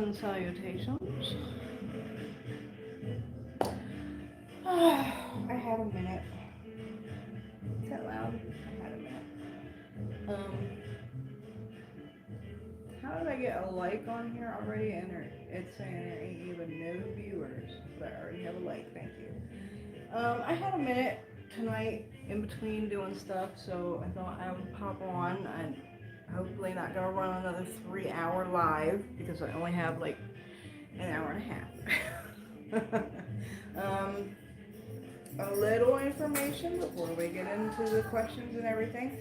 and salutations. I had a minute. Is that loud? I had a minute. How did I get a like on here already? And it's saying there ain't even no viewers, but I already have a like. Thank you. I had a minute tonight in between doing stuff, so I thought I would pop on. I'm hopefully not gonna run another 3 hour live because I only have like an hour and a half. A little information before we get into the questions and everything.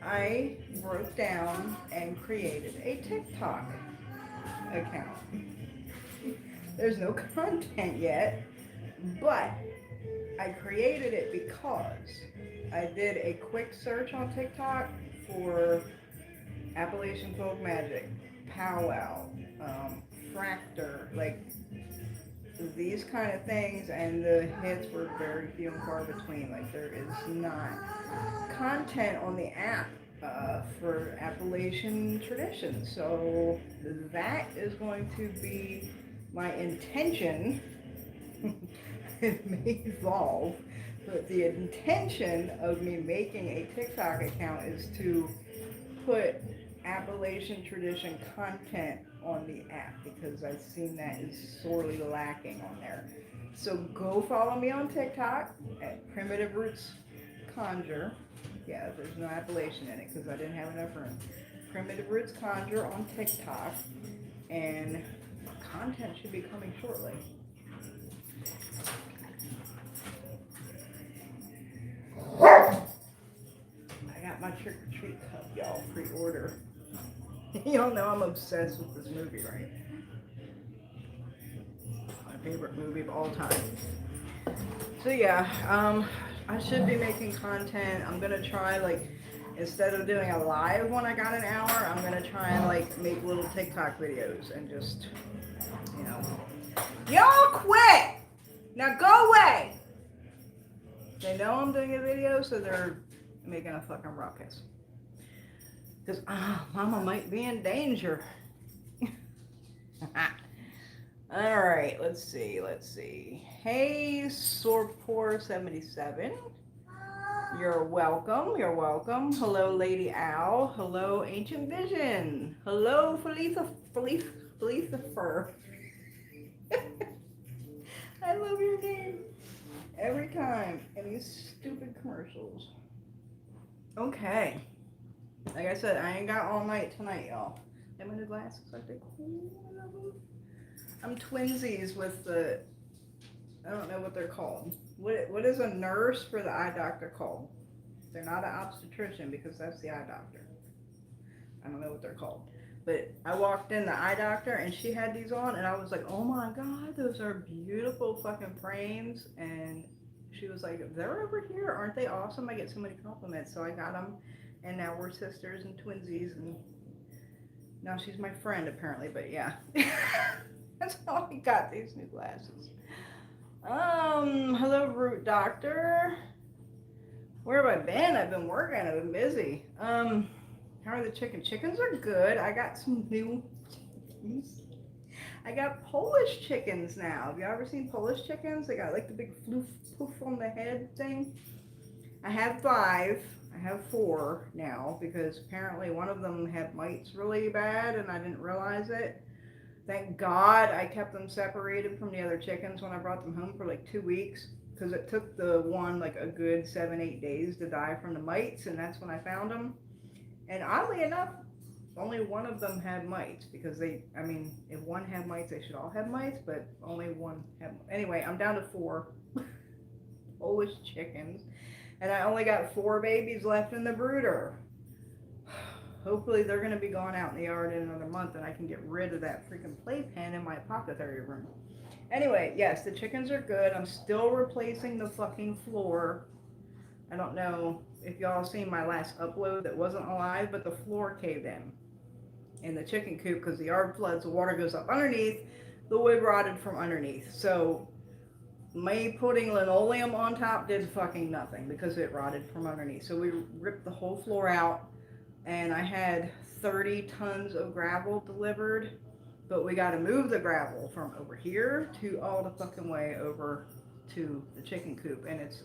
I broke down and created a TikTok account. There's no content yet, but I created it because I did a quick search on TikTok for Appalachian Folkmagic, Pow-wow, Fractor, like these kind of things, and the hits were very few and far between. Like there is not content on the app for Appalachian tradition, so that is going to be my intention. It may evolve, but the intention of me making a TikTok account is to put Appalachian tradition content on the app because I've seen that is sorely lacking on there. So go follow me on TikTok at Primitive Roots Conjure. Yeah, there's no Appalachian in it because I didn't have enough room. Primitive Roots Conjure on TikTok, and content should be coming shortly. I got my trick or treat cup, y'all, pre-order. Y'all know I'm obsessed with this movie, right? My favorite movie of all time. So yeah, I should be making content. I'm gonna try, like, instead of doing a live when I got an hour, I'm gonna try and like make little TikTok videos and just, you know, y'all quit. Now go away. They know I'm doing a video, so they're making a fucking ruckus. Because, mama might be in danger. Alright, let's see. Hey, Sorpor77. You're welcome. Hello, Lady Owl. Hello, Ancient Vision. Hello, Felicia Fur. I love your name. Every time in these stupid commercials. Okay. Like I said, I ain't got all night tonight, y'all. Am I in the glasses? Are they cool? I'm twinsies with the, I don't know what they're called. What is a nurse for the eye doctor called? They're not an obstetrician because that's the eye doctor. I don't know what they're called. But I walked in the eye doctor and she had these on and I was like, oh my God, those are beautiful fucking frames. And she was like, they're over here. Aren't they awesome? I get so many compliments. So I got them. And now we're sisters and twinsies, and now she's my friend apparently, but yeah. That's how I got these new glasses. Hello Root Doctor. Where have I been? I've been working, I've been busy. How are the chickens? Chickens are good. I got some new chickens. I got Polish chickens now. Have you ever seen Polish chickens? They got like the big floof poof on the head thing. I have 5. I have 4 now because apparently one of them had mites really bad and I didn't realize it. Thank God I kept them separated from the other chickens when I brought them home for like 2 weeks because it took the one like a good 7-8 days to die from the mites, and that's when I found them. And oddly enough, only one of them had mites because if one had mites, they should all have mites, but only one had. Anyway, I'm down to 4 Polish chickens. And I only got 4 babies left in the brooder. Hopefully they're going to be gone out in the yard in another month and I can get rid of that freaking playpen in my apothecary room. Anyway, yes, the chickens are good. I'm still replacing the fucking floor. I don't know if y'all seen my last upload that wasn't alive, but the floor caved in the chicken coop because the yard floods, the water goes up underneath, the wood rotted from underneath. So me putting linoleum on top did fucking nothing because it rotted from underneath. So we ripped the whole floor out and I had 30 tons of gravel delivered But we got to move the gravel from over here to all the fucking way over to the chicken coop. And it's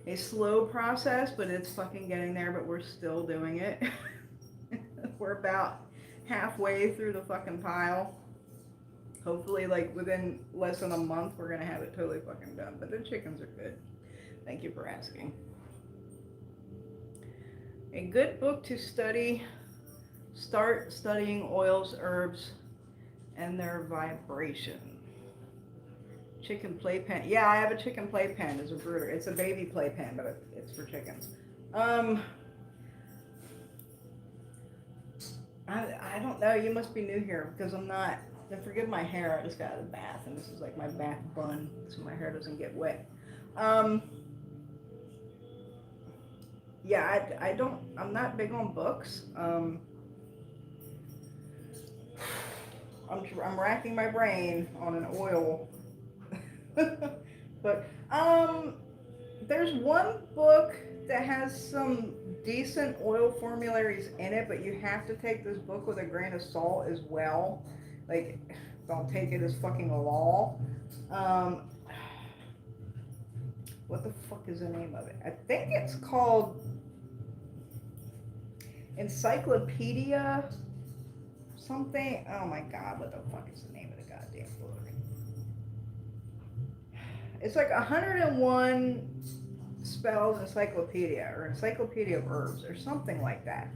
a slow process, but it's fucking getting there, but we're still doing it. We're about halfway through the fucking pile. Hopefully, like, within less than a month, we're gonna have it totally fucking done. But the chickens are good. Thank you for asking. A good book to study. Start studying oils, herbs, and their vibration. Chicken playpen. Yeah, I have a chicken playpen as a brooder. It's a baby playpen, but it's for chickens. I don't know. You must be new here because I'm not. And forgive my hair. I just got out of the bath, and this is like my bath bun, so my hair doesn't get wet. Yeah, I don't. I'm not big on books. I'm racking my brain on an oil. But there's one book that has some decent oil formularies in it, but you have to take this book with a grain of salt as well. Like, don't take it as fucking a law. What the fuck is the name of it? I think it's called Encyclopedia something. Oh my god, what the fuck is the name of the goddamn book? It's like 101 spells encyclopedia, or encyclopedia of herbs, or something like that.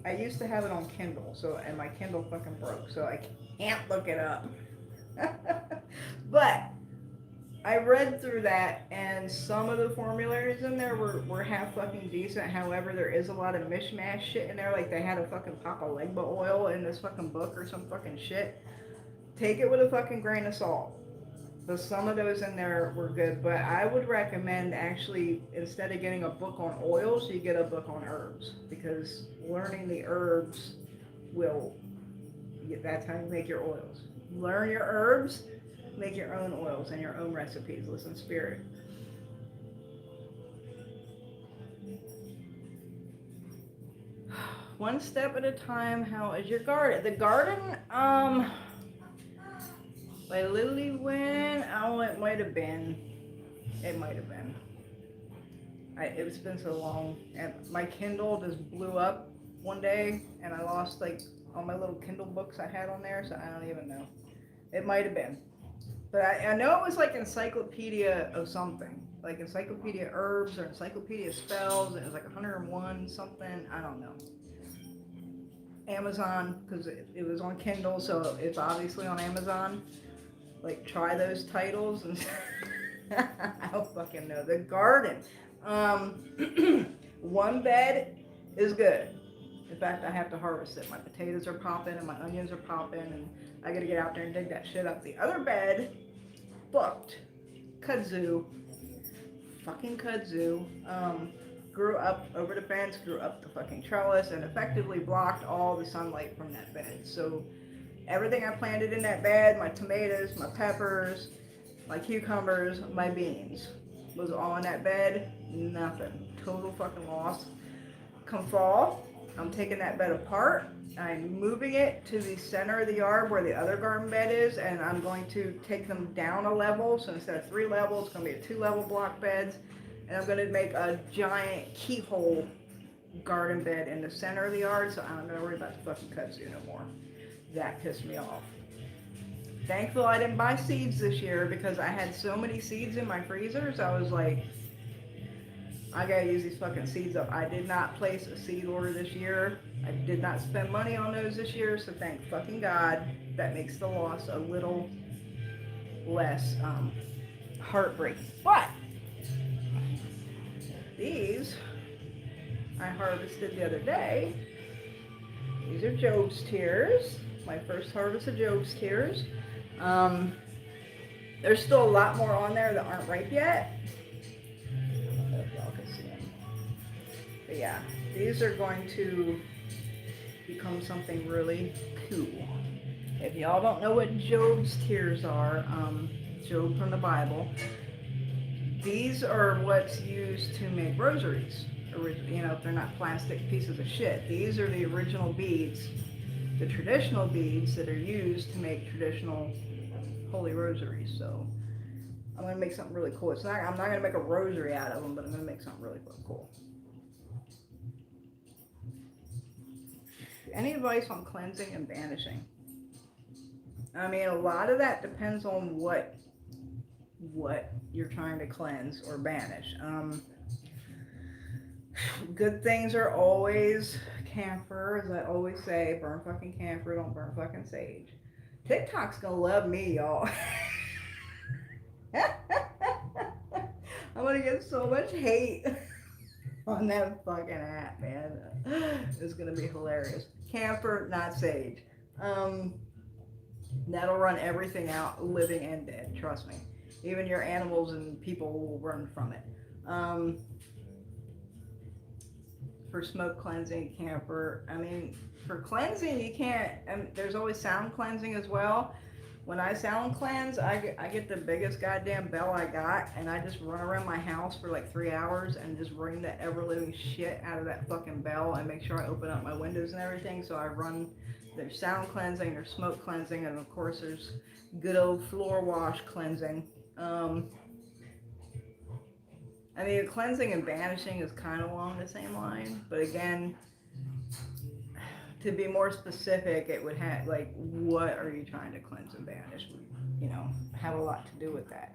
I used to have it on Kindle, and my Kindle fucking broke, so I can't look it up. But I read through that, and some of the formularies in there were half fucking decent. However, there is a lot of mishmash shit in there. Like, they had a fucking Papa Legba oil in this fucking book or some fucking shit. Take it with a fucking grain of salt. But some of those in there were good. But I would recommend, actually, instead of getting a book on oils, you get a book on herbs. Because learning the herbs that's how you make your oils. Learn your herbs, make your own oils and your own recipes. Listen, spirit. One step at a time. How is your garden? The garden, by Lily Wynn. Oh, it might have been. It might have been. It's been so long, and my Kindle just blew up one day, and I lost like all my little Kindle books I had on there, so I don't even know. It might have been, but I know it was like Encyclopedia of something, like Encyclopedia Herbs or Encyclopedia Spells, and it was like 101 something. I don't know. Amazon, because it was on Kindle, so it's obviously on Amazon. Like, try those titles, and I don't fucking know. The garden. One bed is good. In fact, I have to harvest it. My potatoes are popping and my onions are popping, and I gotta get out there and dig that shit up. The other bed, booked. Kudzu. Fucking kudzu. Grew up over the fence, grew up the fucking trellis, and effectively blocked all the sunlight from that bed. So everything I planted in that bed, my tomatoes, my peppers, my cucumbers, my beans, was all in that bed. Nothing. Total fucking loss. Come fall, I'm taking that bed apart. I'm moving it to the center of the yard where the other garden bed is, and I'm going to take them down a level. So instead of 3 levels, it's going to be a 2-level block beds. And I'm going to make a giant keyhole garden bed in the center of the yard, so I don't gotta worry about the fucking kudzu no more. That pissed me off. Thankful I didn't buy seeds this year because I had so many seeds in my freezers. I was like, I gotta use these fucking seeds up. I did not place a seed order this year. I did not spend money on those this year, so thank fucking God. That makes the loss a little less heartbreaking. But these I harvested the other day. These are Job's Tears. My first harvest of Job's Tears. There's still a lot more on there that aren't ripe yet. I don't know if y'all can see them. But yeah, these are going to become something really cool. If y'all don't know what Job's Tears are, Job from the Bible, these are what's used to make rosaries. You know, if they're not plastic pieces of shit. These are the original beads the traditional beads that are used to make traditional holy rosaries. So I'm going to make something really cool. I'm not going to make a rosary out of them, but I'm going to make something really cool. Any advice on cleansing and banishing? I mean, a lot of that depends on what you're trying to cleanse or banish. Good things are always camphor, as I always say, burn fucking camphor, don't burn fucking sage. TikTok's gonna love me, y'all. I'm gonna get so much hate on that fucking app, man. It's gonna be hilarious. Camphor, not sage. That'll run everything out, living and dead, trust me. Even your animals and people will run from it. For smoke cleansing, camphor, I mean, for cleansing, you can't, there's always sound cleansing as well. When I sound cleanse, I get the biggest goddamn bell I got, and I just run around my house for like 3 hours and just ring the ever-living shit out of that fucking bell and make sure I open up my windows and everything. So I run, there's sound cleansing, there's smoke cleansing, and of course there's good old floor wash cleansing. I mean, cleansing and banishing is kind of along the same line, but again, to be more specific, it would have, like, what are you trying to cleanse and banish? You know, have a lot to do with that.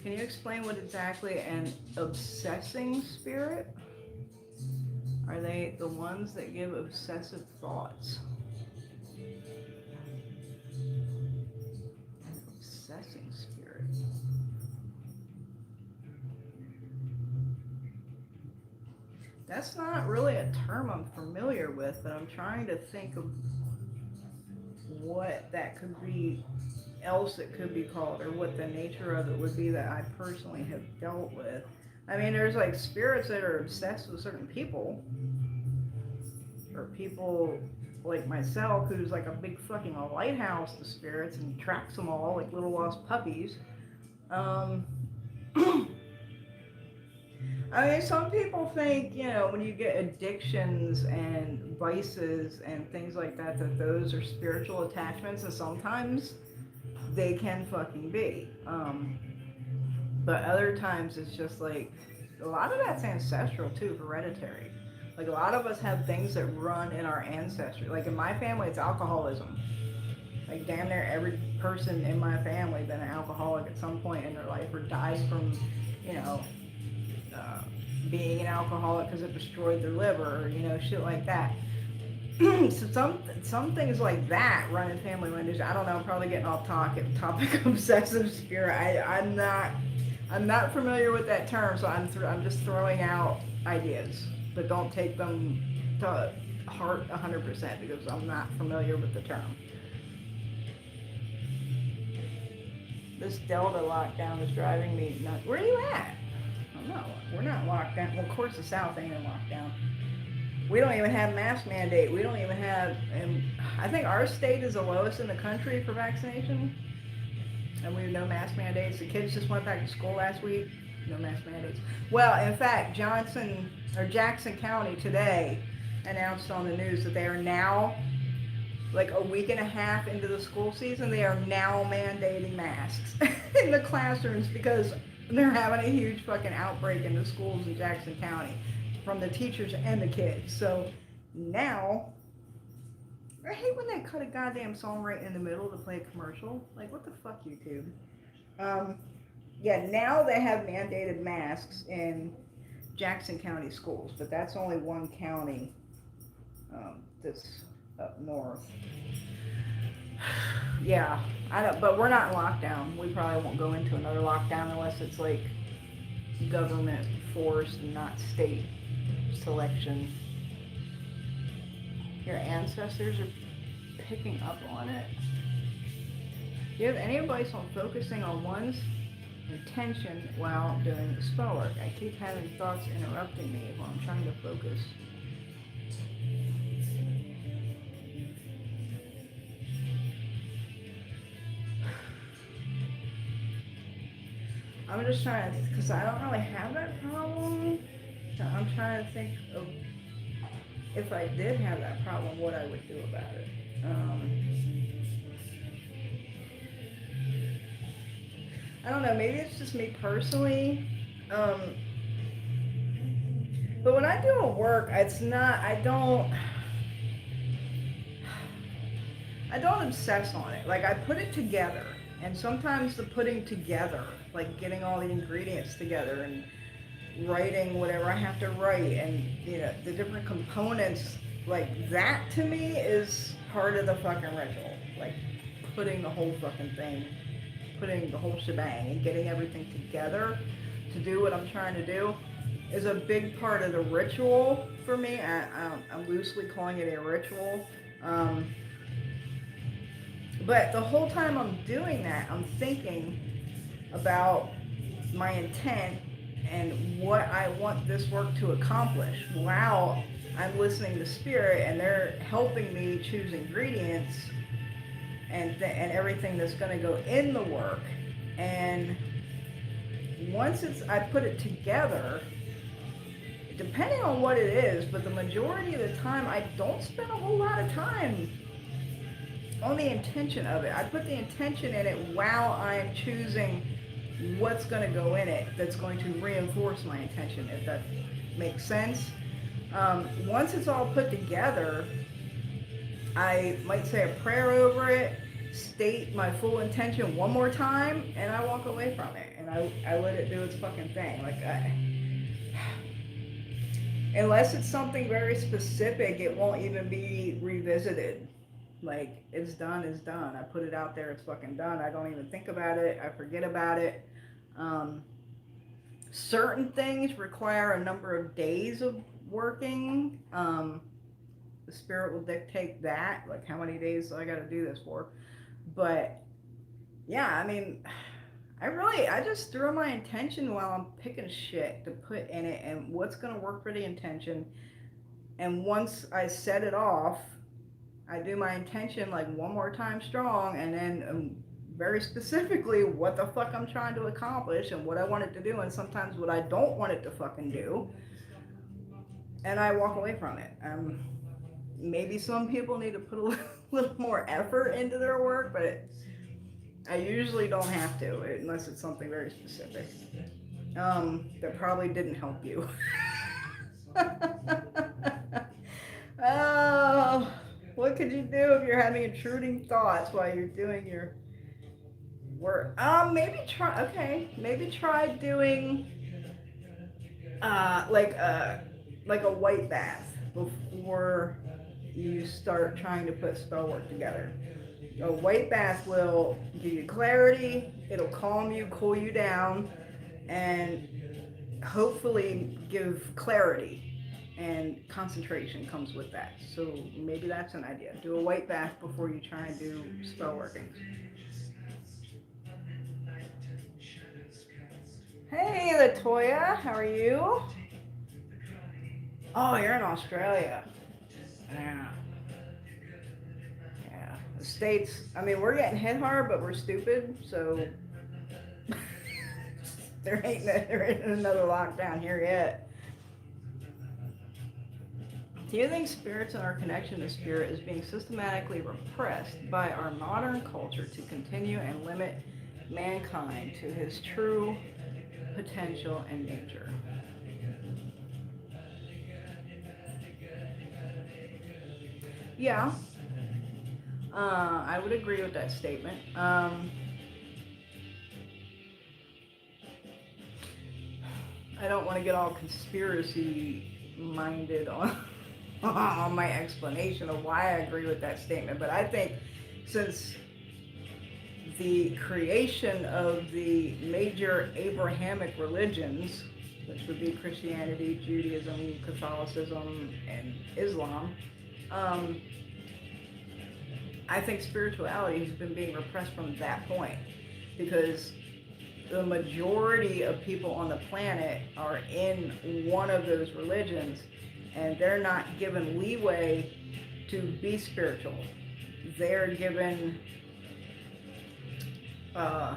Can you explain what exactly an obsessing spirit? Are they the ones that give obsessive thoughts? Obsessing spirit. That's not really a term I'm familiar with, but I'm trying to think of what that could be, else it could be called, or what the nature of it would be that I personally have dealt with. I mean, there's like spirits that are obsessed with certain people, or people like myself, who's like a big fucking lighthouse to spirits and tracks them all like little lost puppies. I mean, some people think, you know, when you get addictions and vices and things like that, that those are spiritual attachments, and sometimes they can fucking be. But other times it's just like, a lot of that's ancestral too, hereditary. Like, a lot of us have things that run in our ancestry. Like, in my family, it's alcoholism. Like, damn near every person in my family been an alcoholic at some point in their life, or died from, you know, being an alcoholic because it destroyed their liver, or, you know, shit like that. So some things like that run in family lineage. I don't know, I'm probably getting off topic of obsessive spirit. I'm not familiar with that term, so I'm just throwing out ideas, but don't take them to heart 100% because I'm not familiar with the term. This Delta lockdown is driving me nuts. Where are you at? No, we're not locked down. Well, of course the South ain't in lockdown. We don't even have mask mandate. We don't even have, and I think our state is the lowest in the country for vaccination. And we have no mask mandates. The kids just went back to school last week. No mask mandates. Well, in fact, Jackson County today announced on the news that they are now, like a week and a half into the school season, they are now mandating masks in the classrooms because they're having a huge fucking outbreak in the schools in Jackson County from the teachers and the kids. So now, I hate when they cut a goddamn song right in the middle to play a commercial. Like, what the fuck, YouTube? Yeah, now they have mandated masks in Jackson County schools, but that's only one county that's up north. Yeah, I don't, but we're not in lockdown. We probably won't go into another lockdown unless it's like government forced and not state selection. Your ancestors are picking up on it. Do you have any advice on focusing on one's intention while doing the spell work? I keep having thoughts interrupting me while I'm trying to focus. I'm just trying to, because I don't really have that problem. So I'm trying to think of if I did have that problem, what I would do about it. I don't know, maybe it's just me personally. Um, but when I do a work, it's not, I don't obsess on it. Like I put it together, and sometimes the putting together, like getting all the ingredients together and writing whatever I have to write, and the different components, like that to me is part of the fucking ritual. Like putting the whole fucking thing, putting the whole shebang, and getting everything together to do what I'm trying to do is a big part of the ritual for me. I'm loosely calling it a ritual. Um, But the whole time I'm doing that, I'm thinking about my intent and what I want this work to accomplish while I'm listening to spirit, and they're helping me choose ingredients and everything that's going to go in the work. And once I put it together, depending on what it is, but the majority of the time I don't spend a whole lot of time on the intention of it. I put the intention in it while I'm choosing what's going to go in it that's going to reinforce my intention, if that makes sense. Once it's all put together, I might say a prayer over it, state my full intention one more time, and I walk away from it, and I let it do its fucking thing. Like, unless it's something very specific, it won't even be revisited. Like, it's done, it's done. I put it out there, it's fucking done. I don't even think about it. I forget about it. Um, Certain things require a number of days of working. The spirit will dictate that, like how many days I got to do this for. But yeah, I mean, I just throw my intention while I'm picking shit to put in it and what's going to work for the intention. And once I set it off, I do my intention like one more time strong, and then very specifically what the fuck I'm trying to accomplish and what I want it to do, and sometimes what I don't want it to fucking do, and I walk away from it. Maybe some people need to put a little more effort into their work, but I usually don't have to unless it's something very specific. That probably didn't help you. Oh, what could you do if you're having intruding thoughts while you're doing your work? Maybe try doing like a white bath before you start trying to put spell work together. A white bath will give you clarity, it'll calm you, cool you down, and hopefully give clarity, and concentration comes with that. So maybe that's an idea. Do a white bath before you try and do spell working. Hey Latoya, how are you? Oh, you're in Australia. Yeah. Yeah. The States, I mean, we're getting hit hard, but we're stupid, so there ain't another lockdown here yet. Do you think spirits and our connection to spirit is being systematically repressed by our modern culture to continue and limit mankind to his true potential and nature? Yeah, I would agree with that statement. I don't want to get all conspiracy minded on on my explanation of why I agree with that statement, but I think since the creation of the major Abrahamic religions, which would be Christianity, Judaism, Catholicism, and Islam, um, I think spirituality has been being repressed from that point, because the majority of people on the planet are in one of those religions, and they're not given leeway to be spiritual. They're given, how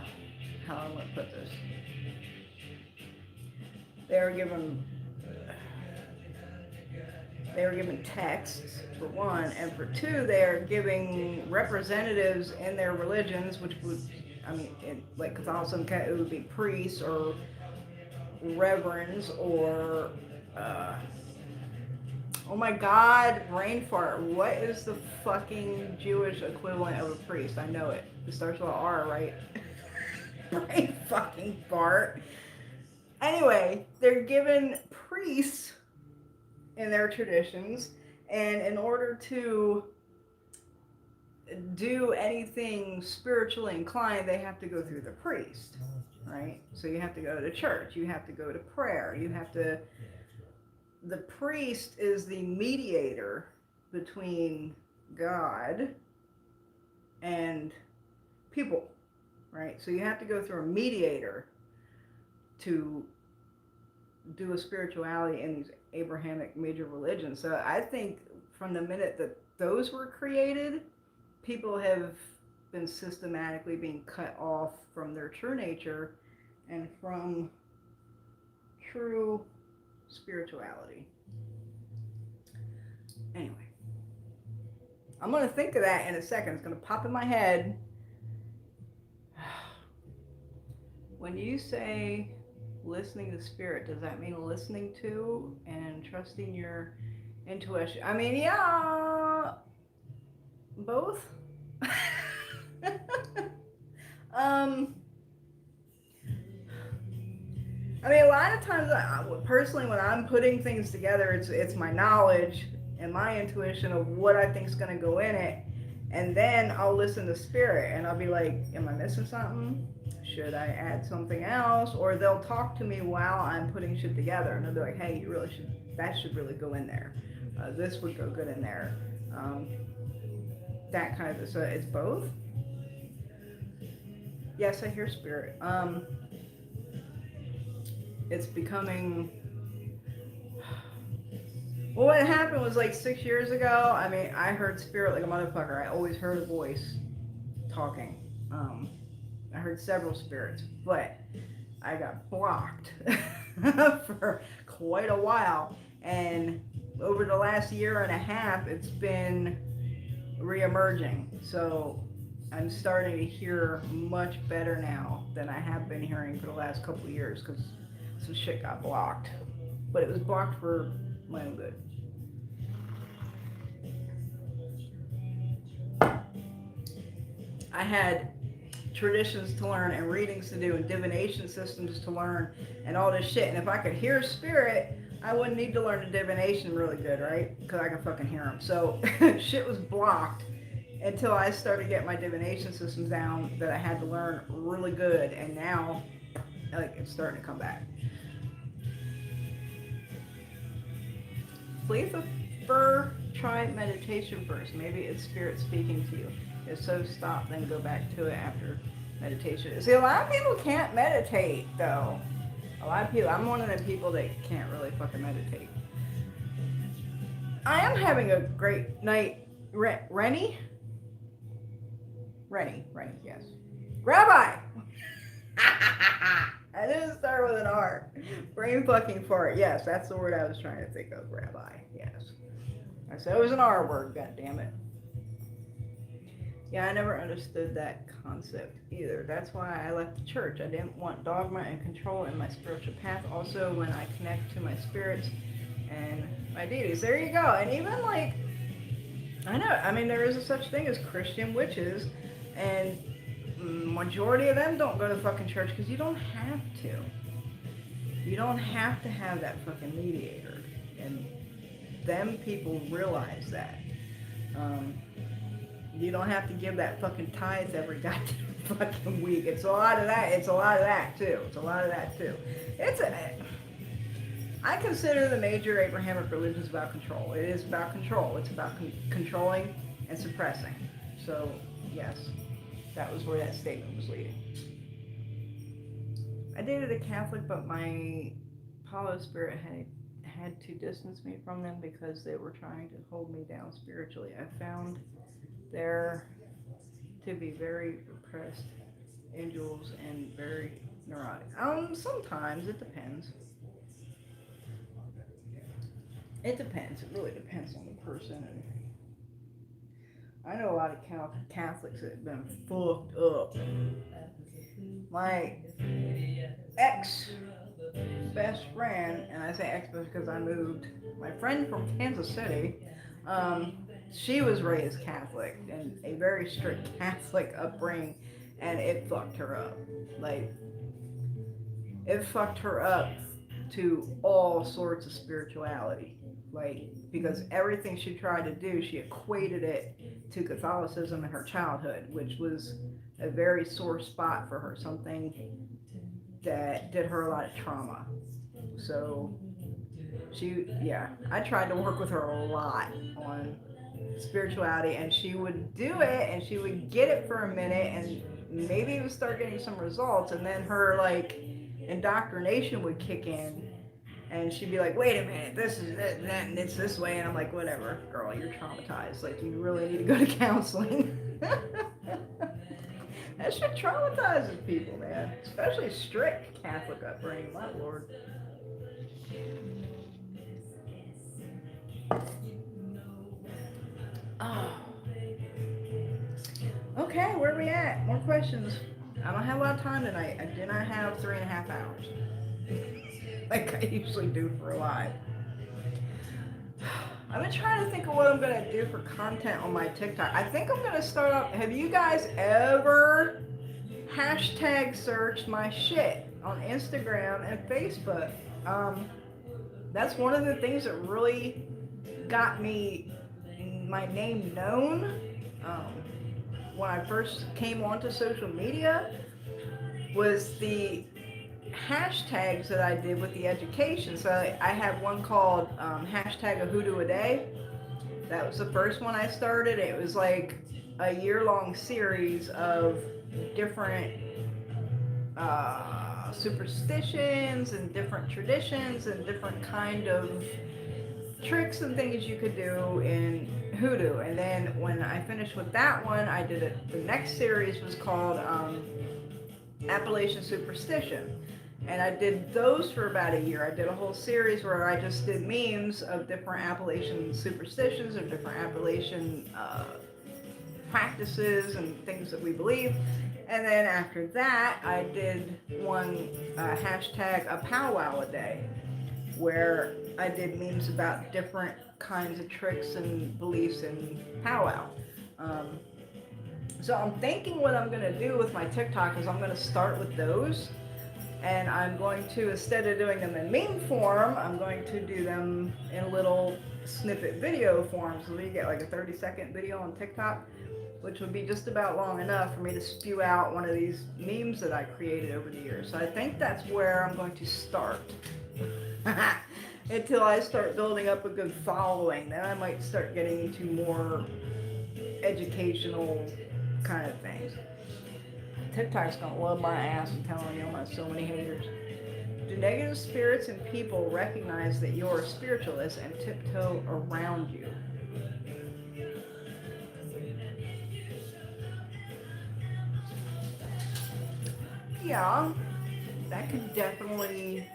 am I going to put this? They're given they were given texts, for one, and for two, they are giving representatives in their religions, which would, I mean, like Catholicism, it would be priests or reverends or, oh my God, brain fart. What is the fucking Jewish equivalent of a priest? I know it. It starts with an R, right? Brain fucking fart. Anyway, they're given priests in their traditions, and in order to do anything spiritually inclined, they have to go through the priest, right? So you have to go to church, you have to go to prayer, you have to. The priest is the mediator between God and people, right? So you have to go through a mediator to do a spirituality in these Abrahamic major religions. So I think from the minute that those were created, people have been systematically being cut off from their true nature and from true spirituality. Anyway, I'm going to think of that in a second. It's going to pop in my head. When you say listening to spirit, does that mean listening to and trusting your intuition? I mean, yeah, both. I mean, a lot of times, personally, when I'm putting things together, it's my knowledge and my intuition of what I think is going to go in it, and then I'll listen to spirit, and I'll be like, "Am I missing something? Should I add something else?" Or they'll talk to me while I'm putting shit together, and they'll be like, "Hey, you really should. That should really go in there. This would go good in there." That kind of. So it's both. Yes, I hear spirit. It's becoming. Well, what happened was like 6 years ago. I mean, I heard spirit like a motherfucker. I always heard a voice talking. I heard several spirits, but I got blocked for quite a while. And over the last year and a half, it's been reemerging. So I'm starting to hear much better now than I have been hearing for the last couple of years because some shit got blocked. But it was blocked for my own good. I had traditions to learn and readings to do and divination systems to learn and all this shit. And if I could hear spirit, I wouldn't need to learn the divination really good, right? Because I can fucking hear them. So shit was blocked until I started getting my divination systems down that I had to learn really good. And now, like, it's starting to come back. Please prefer try meditation first. Maybe it's spirit speaking to you. If so, stop, then go back to it after meditation. See, a lot of people can't meditate, though. A lot of people, I'm one of the people that can't really fucking meditate. I am having a great night. Rennie, yes. Rabbi! I didn't start with an R. Brain fucking fart. Yes, that's the word I was trying to think of. Rabbi. Yes. I said it was an R word. God damn it. Yeah, I never understood that concept either. That's why I left the church. I didn't want dogma and control in my spiritual path. Also, when I connect to my spirits and my deities. There you go. And even like, I know. I mean, there is a such thing as Christian witches, and majority of them don't go to fucking church because you don't have to. You don't have to have that fucking mediator, and them people realize that. You don't have to give that fucking tithe every goddamn fucking week. It's a lot of that. It's a lot of that too. I consider the major Abrahamic religions about control. It is about control. It's about controlling and suppressing. So, yes, that was where that statement was leading. I dated a Catholic, but my Apollo spirit had to distance me from them because they were trying to hold me down spiritually. I found there to be very repressed angels and very neurotic. Sometimes it depends. It depends. It really depends on the person. And I know a lot of Catholics that have been fucked up. My ex best friend, and I say ex because I moved, my friend from Kansas City, um, she was raised Catholic and a very strict Catholic upbringing, and it fucked her up. Like, it fucked her up to all sorts of spirituality. Like, because everything she tried to do, she equated it to Catholicism in her childhood, which was a very sore spot for her, something that did her a lot of trauma. So yeah, I tried to work with her a lot on spirituality, and she would do it, and she would get it for a minute, and maybe it would start getting some results, and then her, like, indoctrination would kick in, and she'd be like, wait a minute, this is it, and it's this way, and I'm like, whatever, girl, you're traumatized, like, you really need to go to counseling. That shit traumatizes people, man, especially strict Catholic upbringing, my lord. Oh, okay, where are we at? More questions. I don't have a lot of time tonight. I do not have 3.5 hours like I usually do for a live. I've been trying to think of what I'm going to do for content on my TikTok. I think I'm going to start up. Have you guys ever hashtag searched my shit on Instagram and Facebook? Um, that's one of the things that really got me my name known. Um, when I first came onto social media was the hashtags that I did with the education. So I have one called hashtag a hoodoo a day. That was the first one I started. It was like a year-long series of different superstitions and different traditions and different kind of tricks and things you could do in hoodoo. And then when I finished with that one, I did it. The next series was called Appalachian Superstition. And I did those for about a year. I did a whole series where I just did memes of different Appalachian superstitions or different Appalachian practices and things that we believe. And then after that, I did one hashtag a powwow a day, where I did memes about different kinds of tricks and beliefs in powwow. Um, so I'm thinking what I'm going to do with my TikTok is I'm going to start with those, and I'm going to, instead of doing them in meme form, I'm going to do them in little snippet video form. So you get like a 30-second video on TikTok, which would be just about long enough for me to spew out one of these memes that I created over the years. So I think that's where I'm going to start. Until I start building up a good following, then I might start getting into more educational kind of things. TikTok's gonna love my ass, I'm telling you, I have so many haters. Do negative spirits and people recognize that you're a spiritualist and tiptoe around you? Yeah, that could definitely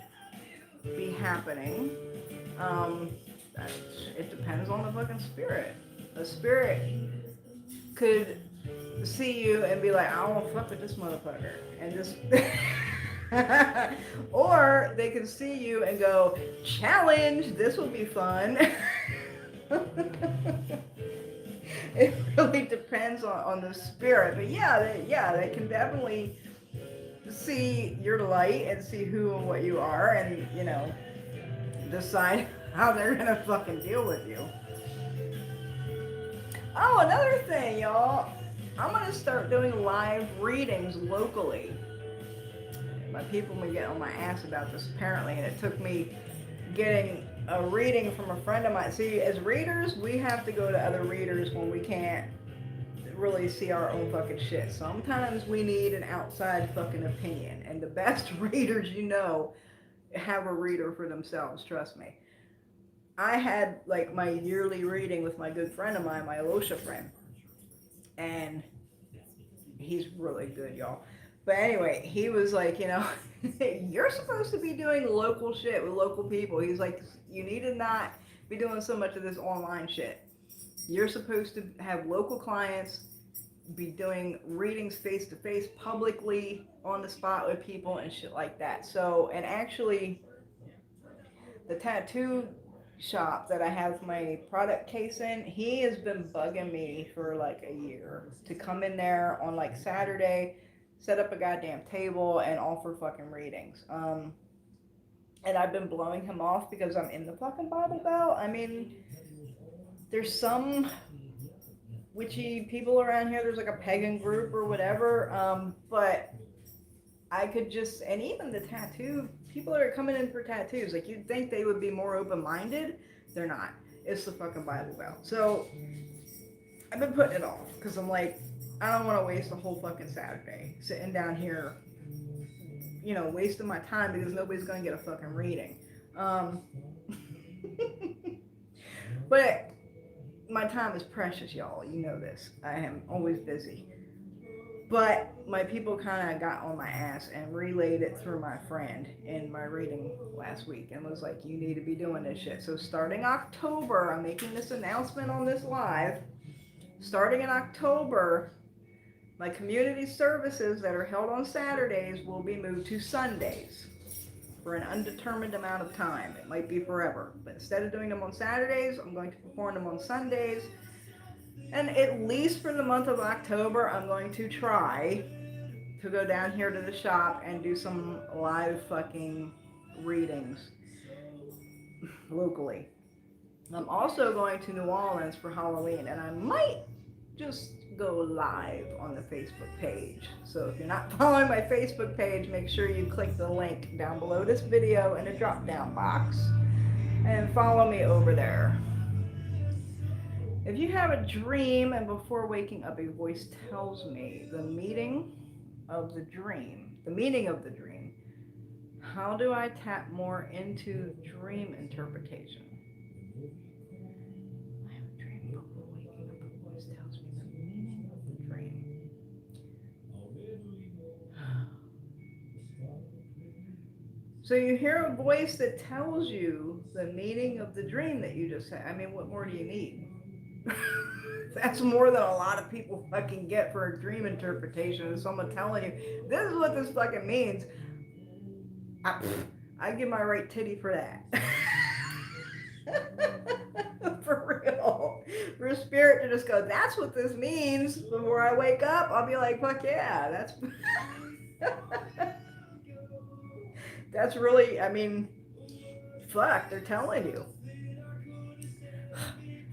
be happening. Um, it depends on the fucking spirit. A spirit could see you and be like, I won't fuck with this motherfucker, and just or they can see you and go, challenge, this will be fun. It really depends on the spirit, but they can definitely see your light and see who and what you are, and decide how they're gonna fucking deal with you. Oh, another thing, y'all. I'm gonna start doing live readings locally. My people may get on my ass about this apparently, and it took me getting a reading from a friend of mine. See, as readers, we have to go to other readers when we can't really see our own fucking shit. Sometimes we need an outside fucking opinion, and the best readers have a reader for themselves, trust me. I had like my yearly reading with my good friend of mine, my Alosha friend, and he's really good, y'all. But anyway, he was like, you're supposed to be doing local shit with local people. He's like, you need to not be doing so much of this online shit. You're supposed to have local clients, be doing readings face to face publicly on the spot with people and shit like that. So, and actually, the tattoo shop that I have my product case in, he has been bugging me for like a year to come in there on like Saturday, set up a goddamn table and offer fucking readings. And I've been blowing him off because I'm in the fucking Bible Belt. I mean, there's some witchy people around here. There's like a pagan group or whatever. But I could just, and even the tattoo people that are coming in for tattoos, like you'd think they would be more open-minded. They're not. It's the fucking Bible Belt. So I've been putting it off because I'm like, I don't want to waste a whole fucking Saturday sitting down here, you know, wasting my time because nobody's gonna get a fucking reading. Um, but my time is precious, y'all. You know this. I am always busy. But my people kind of got on my ass and relayed it through my friend in my reading last week and was like, you need to be doing this shit. So starting October, I'm making this announcement on this live. Starting in October, my community services that are held on Saturdays will be moved to Sundays for an undetermined amount of time. It might be forever. But instead of doing them on Saturdays, I'm going to perform them on Sundays. And at least for the month of October, I'm going to try to go down here to the shop and do some live fucking readings locally. I'm also going to New Orleans for Halloween, and I might just go live on the Facebook page. So if you're not following my Facebook page, make sure you click the link down below this video in the drop down box and follow me over there. If you have a dream and before waking up a voice tells me the meaning of the dream, how do I tap more into dream interpretation? I have a dream before waking up a voice tells me the meaning of the dream. So you hear a voice that tells you the meaning of the dream that you just had. I mean, what more do you need? That's more than a lot of people fucking get for a dream interpretation. Is someone telling you, this is what this fucking means. I give my right titty for that. For real. For a spirit to just go, that's what this means before I wake up, I'll be like, fuck yeah, that's... That's really, I mean, fuck, they're telling you.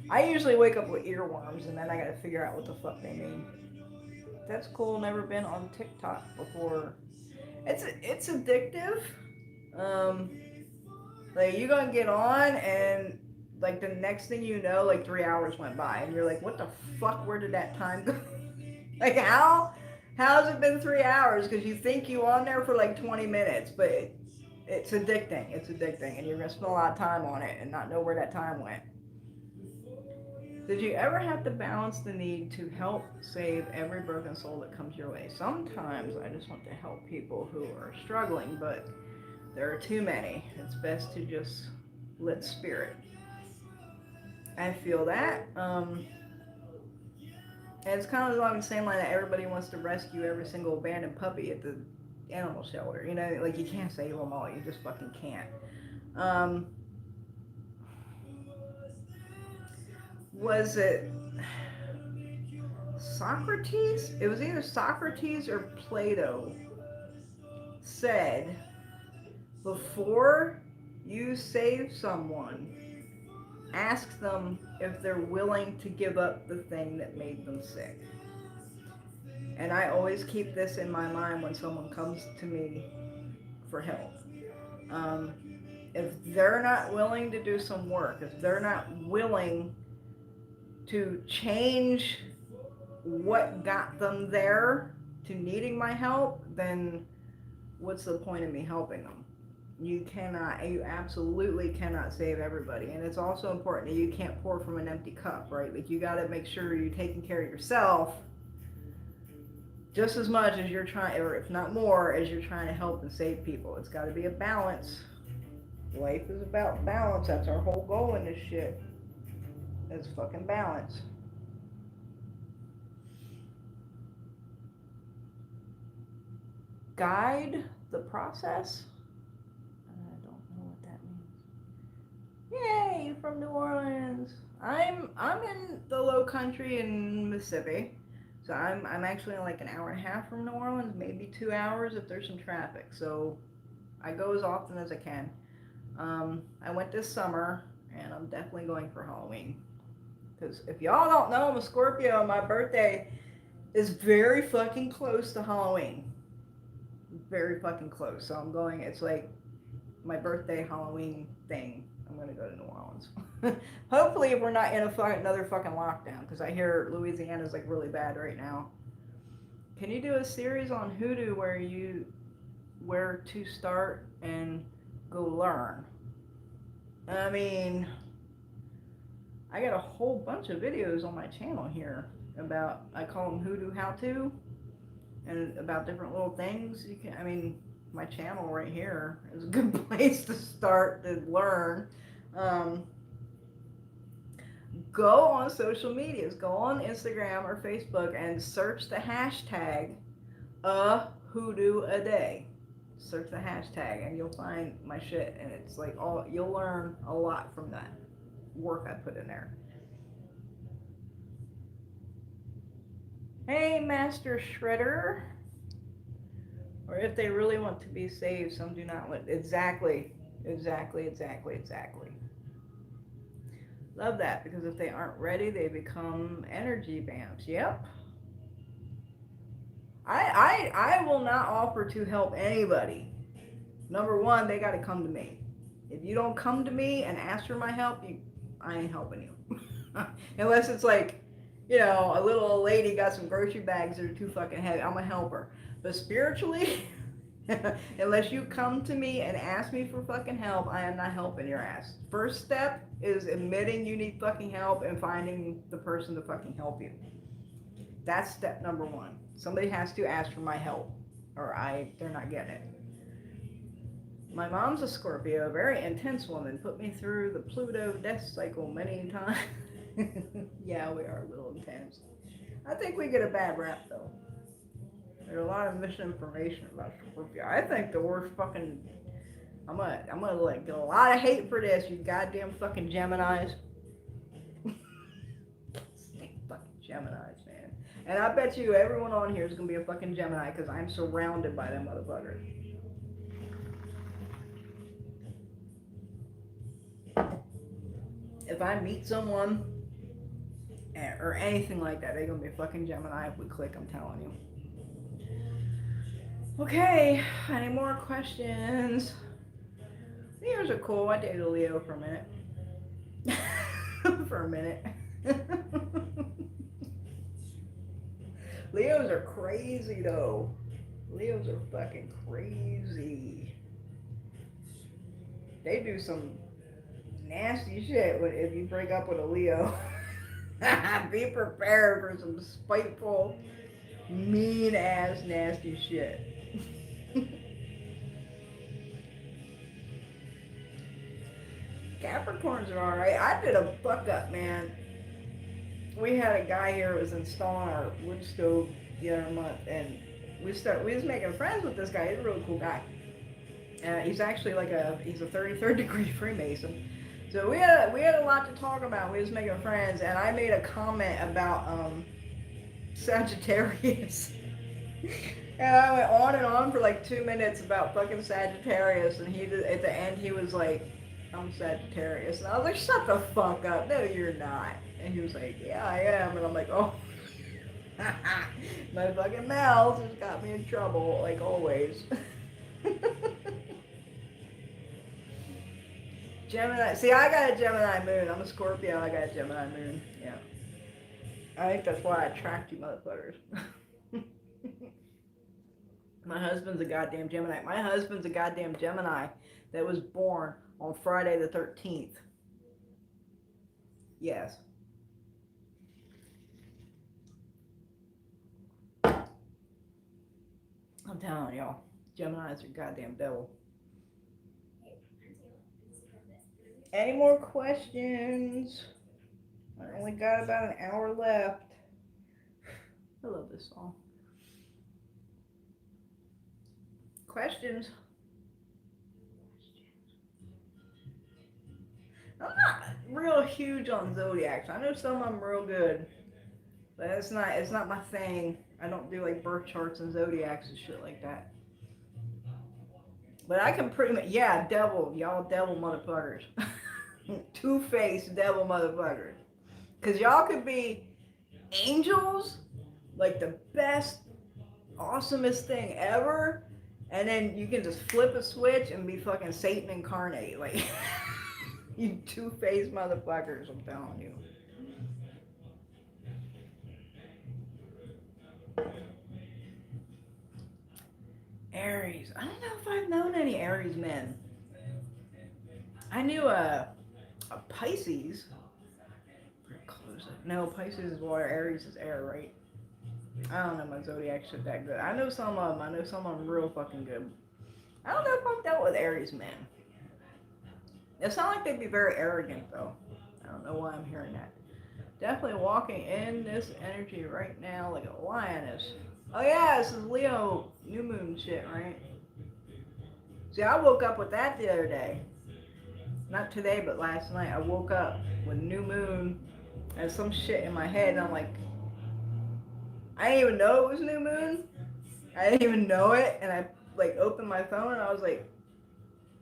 I usually wake up with earworms and then I gotta figure out what the fuck they mean. That's cool, never been on TikTok before. It's addictive. Like you gonna get on and like the next thing you know, like 3 hours went by and you're like, what the fuck, where did that time go? Like how's it been 3 hours? Because you think you on there for like 20 minutes, but it's addicting and you're gonna spend a lot of time on it and not know where that time went. Did you ever have to balance the need to help save every broken soul that comes your way? Sometimes I just want to help people who are struggling, but there are too many. It's best to just let spirit. I feel that. And it's kind of along the same line that everybody wants to rescue every single abandoned puppy at the animal shelter. You know, like you can't save them all. You just fucking can't. Was it Socrates? It was either Socrates or Plato said, before you save someone, ask them if they're willing to give up the thing that made them sick. And I always keep this in my mind when someone comes to me for help. If they're not willing to do some work, if they're not willing to change what got them there to needing my help, then what's the point of me helping them? You absolutely cannot save everybody. And it's also important that you can't pour from an empty cup, right? Like you got to make sure you're taking care of yourself just as much as you're trying, or if not more, as you're trying to help and save people. It's got to be a balance. Life is about balance. That's our whole goal in this shit. It's fucking balance. Guide the process? I don't know what that means. Yay, from New Orleans. I'm in the low country in Mississippi. So I'm actually like an hour and a half from New Orleans, maybe 2 hours if there's some traffic. So I go as often as I can. I went this summer, and I'm definitely going for Halloween. Because if y'all don't know, I'm a Scorpio. My birthday is very fucking close to Halloween. Very fucking close. So I'm going, it's like my birthday Halloween thing. I'm going to go to New Orleans. Hopefully, if we're not in another fucking lockdown. Because I hear Louisiana's like really bad right now. Can you do a series on hoodoo where to start and go learn? I mean, I got a whole bunch of videos on my channel here about, I call them hoodoo how-to, and about different little things. You can, I mean, my channel right here is a good place to start to learn. Go on social medias, go on Instagram or Facebook and search the hashtag a hoodoo a day. Search the hashtag and you'll find my shit, and it's like you'll learn a lot from that work I put in there. Hey, Master Shredder. Or if they really want to be saved, some do not want. Exactly. Love that, because if they aren't ready, they become energy vamps. Yep. I will not offer to help anybody. Number one, they got to come to me. If you don't come to me and ask for my help, I ain't helping you. Unless it's like, a little old lady got some grocery bags that are too fucking heavy. I'm a helper. But spiritually, unless you come to me and ask me for fucking help, I am not helping your ass. First step is admitting you need fucking help and finding the person to fucking help you. That's step number one. Somebody has to ask for my help, or they're not getting it. My mom's a Scorpio, a very intense woman, put me through the Pluto death cycle many times. Yeah, we are a little intense. I think we get a bad rap, though. There's a lot of misinformation about Scorpio. I think the worst fucking... I'm gonna like get a lot of hate for this, you goddamn fucking Geminis. Fucking Geminis, man. And I bet you everyone on here is gonna be a fucking Gemini, because I'm surrounded by them motherfuckers. If I meet someone or anything like that, they're gonna be a fucking Gemini if we click, I'm telling you. Okay, any more questions? Leos are cool. I dated a Leo for a minute. For a minute. Leos are crazy though. Leos are fucking crazy. They do some nasty shit if you break up with a Leo. Be prepared for some spiteful, mean ass nasty shit. Capricorns are alright. I did a fuck up, man. We had a guy here who was installing our wood stove the other month, and we was making friends with this guy. He's a really cool guy. He's actually he's a 33rd degree Freemason. So we had a lot to talk about. We was making friends, and I made a comment about Sagittarius. And I went on and on for like 2 minutes about fucking Sagittarius, and at the end he was like, I'm Sagittarius. And I was like, shut the fuck up. No, you're not. And he was like, yeah, I am. And I'm like, oh. My fucking mouth has got me in trouble, like always. Gemini. See, I got a Gemini moon. I'm a Scorpio. I got a Gemini moon. Yeah. I think that's why I attract you motherfuckers. My husband's a goddamn Gemini. My husband's a goddamn Gemini that was born on Friday the 13th. Yes. I'm telling y'all, Geminis are goddamn devil. Any more questions? I only got about an hour left. I love this song. Questions? I'm not real huge on zodiacs. I know some of them real good, but it's not my thing. I don't do like birth charts and zodiacs and shit like that. But I can pretty much, yeah, devil, y'all devil motherfuckers. Two-faced devil motherfuckers. Because y'all could be angels, like the best, awesomest thing ever, and then you can just flip a switch and be fucking Satan incarnate. Like, you two-faced motherfuckers, I'm telling you. Aries. I don't know if I've known any Aries men. I knew a Pisces. Pretty close. No, Pisces is water. Aries is air, right? I don't know my zodiac shit that good. I know some of them. I know some of them real fucking good. I don't know if I've dealt with Aries men. It sounds like they'd be very arrogant, though. I don't know why I'm hearing that. Definitely walking in this energy right now like a lioness. Oh yeah, this is Leo new moon shit, right? See, I woke up with that the other day. Not today, but last night. I woke up with new moon and some shit in my head, and I'm like, I didn't even know it was new moon. I didn't even know it, and I like opened my phone, and I was like,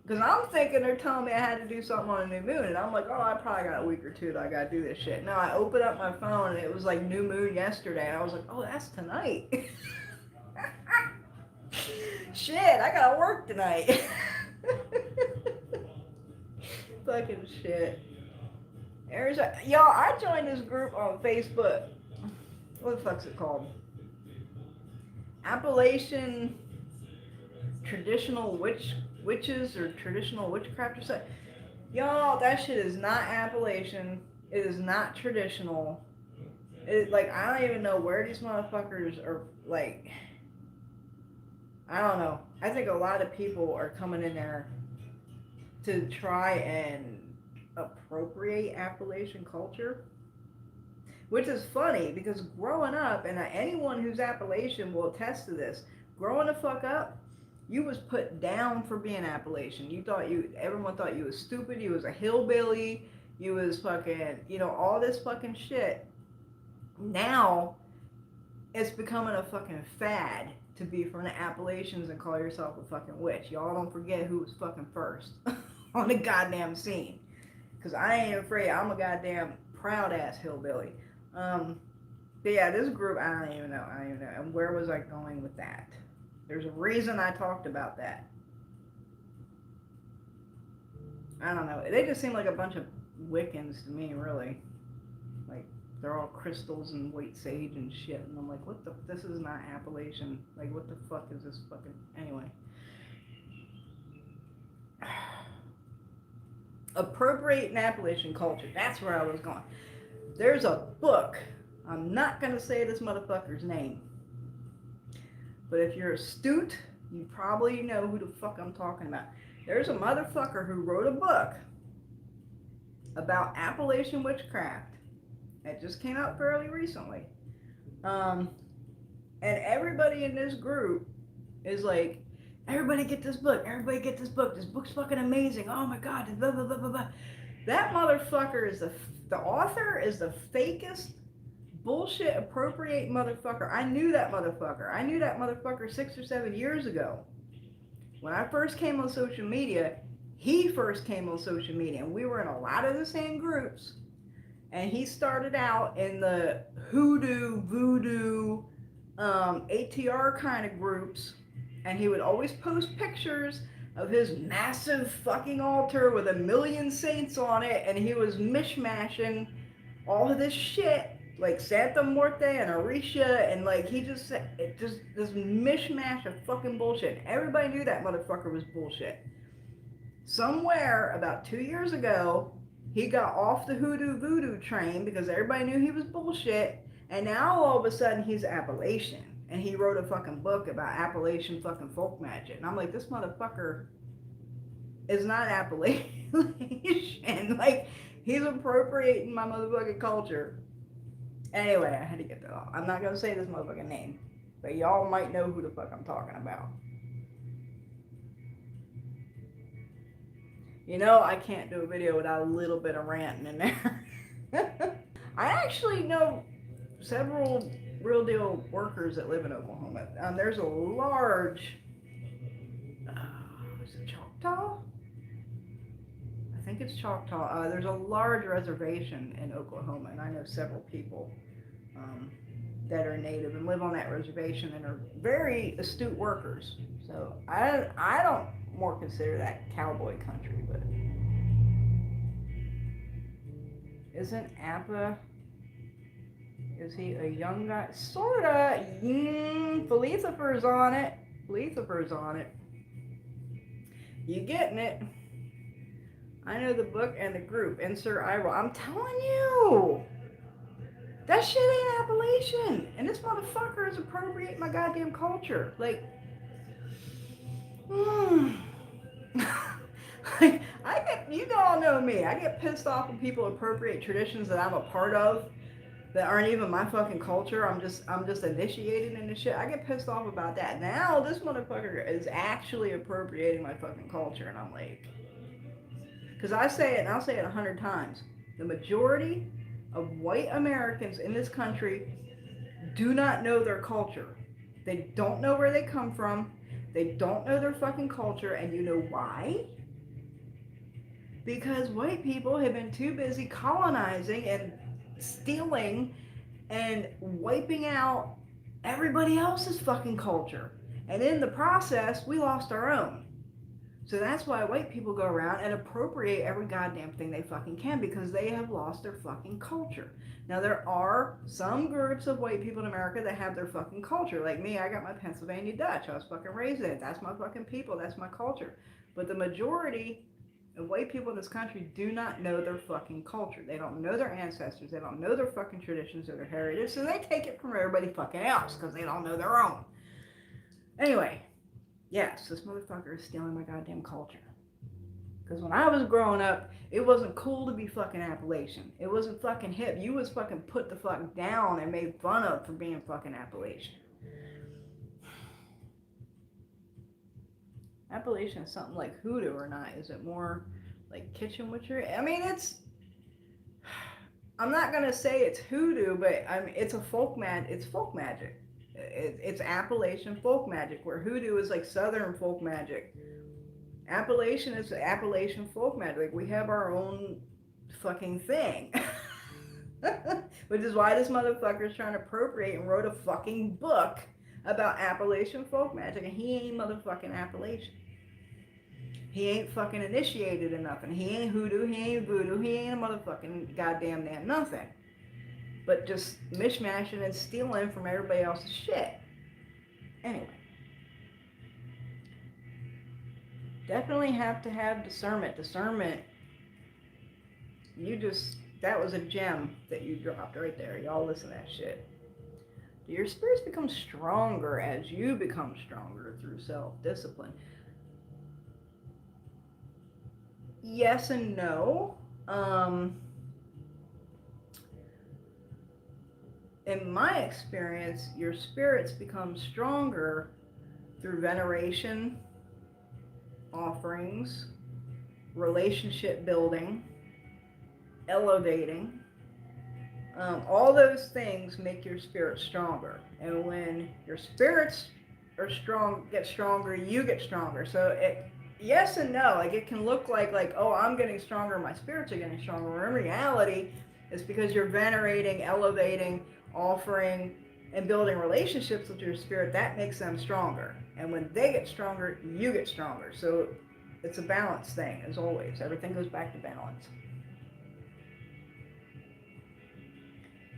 because I'm thinking they're telling me I had to do something on a new moon, and I'm like, oh, I probably got a week or two that I gotta do this shit. No, I opened up my phone, and it was like new moon yesterday, and I was like, oh, that's tonight. Shit, I gotta work tonight. Fucking shit. Arizona. Y'all, I joined this group on Facebook. What the fuck's it called? Appalachian traditional witches or traditional witchcraft or something. Y'all, that shit is not Appalachian. It is not traditional. Like, I don't even know where these motherfuckers are, like, I don't know. I think a lot of people are coming in there to try and appropriate Appalachian culture, which is funny because growing up, and anyone who's Appalachian will attest to this, growing the fuck up, you was put down for being Appalachian. Everyone thought you was stupid, you was a hillbilly, you was fucking, all this fucking shit. Now, it's becoming a fucking fad to be from the Appalachians and call yourself a fucking witch. Y'all don't forget who was fucking first on the goddamn scene. Because I ain't afraid. I'm a goddamn proud ass hillbilly. But yeah, this group, I don't even know. And where was I going with that? There's a reason I talked about that. I don't know. They just seem like a bunch of Wiccans to me, really. Like, they're all crystals and white sage and shit. And I'm like, this is not Appalachian. Like, what the fuck is this fucking, anyway. Appropriating Appalachian culture. That's where I was going. There's a book. I'm not going to say this motherfucker's name. But if you're astute, you probably know who the fuck I'm talking about. There's a motherfucker who wrote a book about Appalachian witchcraft. It just came out fairly recently. And everybody in this group is like, everybody get this book. Everybody get this book. This book's fucking amazing. Oh my God. Blah, blah, blah, blah, blah. That motherfucker is the author is the fakest bullshit appropriate motherfucker. I knew that motherfucker. I knew that motherfucker 6 or 7 years ago. When I first came on social media, he first came on social media, and we were in a lot of the same groups. And he started out in the hoodoo, voodoo, ATR kind of groups. And he would always post pictures of his massive fucking altar with 1,000,000 saints on it. And he was mishmashing all of this shit, like Santa Muerte and Orisha. And like, this mishmash of fucking bullshit. Everybody knew that motherfucker was bullshit. Somewhere about 2 years ago, he got off the hoodoo voodoo train because everybody knew he was bullshit, and now all of a sudden he's Appalachian, and he wrote a fucking book about Appalachian fucking folk magic, and I'm like, this motherfucker is not appellation. Like, he's appropriating my motherfucking culture. Anyway, I had to get that off. I'm not gonna say this motherfucking name, but y'all might know who the fuck I'm talking about. You know, I can't do a video without a little bit of ranting in there. I actually know several real deal workers that live in Oklahoma. There's a large, is it Choctaw? I think it's Choctaw. There's a large reservation in Oklahoma, and I know several people um, that are native and live on that reservation and are very astute workers. So I don't more consider that cowboy country, but isn't Appa? Is he a young guy? Sorta. Philosopher's on it. Philosopher's on it. You getting it? I know the book and the group. Insert eye roll. I'm telling you. That shit ain't Appalachian. And this motherfucker is appropriating my goddamn culture. Like, like, you all know me. I get pissed off when people appropriate traditions that I'm a part of that aren't even my fucking culture. I'm just initiated in the shit. I get pissed off about that. Now this motherfucker is actually appropriating my fucking culture, and I'm like, because I say it, and I'll say it 100 times. The majority of white Americans in this country do not know their culture. They don't know where they come from. They don't know their fucking culture, and you know why? Because white people have been too busy colonizing and stealing and wiping out everybody else's fucking culture. And in the process, we lost our own. So that's why white people go around and appropriate every goddamn thing they fucking can, because they have lost their fucking culture. Now, there are some groups of white people in America that have their fucking culture. Like me, I got my Pennsylvania Dutch. I was fucking raised in it. That's my fucking people. That's my culture. But the majority of white people in this country do not know their fucking culture. They don't know their ancestors. They don't know their fucking traditions or their heritage. So they take it from everybody fucking else because they don't know their own. Anyway, yes, this motherfucker is stealing my goddamn culture. Because when I was growing up, it wasn't cool to be fucking Appalachian. It wasn't fucking hip. You was fucking put the fuck down and made fun of for being fucking Appalachian. Appalachian is something like hoodoo or not? Is it more like kitchen witchery? I mean, I'm not gonna say it's hoodoo, but I mean, it's folk magic. It's Appalachian folk magic, where hoodoo is like Southern folk magic. Appalachian is Appalachian folk magic. Like, we have our own fucking thing. Which is why this motherfucker is trying to appropriate and wrote a fucking book about Appalachian folk magic, and he ain't motherfucking Appalachian. He ain't fucking initiated in nothing. He ain't hoodoo, he ain't voodoo, he ain't a motherfucking goddamn damn nothing. But just mishmashing and stealing from everybody else's shit. Anyway. Definitely have to have discernment. Discernment, that was a gem that you dropped right there. Y'all listen to that shit. Do your spirits become stronger as you become stronger through self-discipline? Yes and no. In my experience, your spirits become stronger through veneration, offerings, relationship building, elevating. All those things make your spirit stronger. And when your spirits are strong, get stronger, you get stronger. So yes and no. Like, it can look like, oh, I'm getting stronger, my spirits are getting stronger. In reality, it's because you're venerating, elevating, offering, and building relationships with your spirit. That makes them stronger. And when they get stronger, you get stronger. So it's a balance thing, as always. Everything goes back to balance.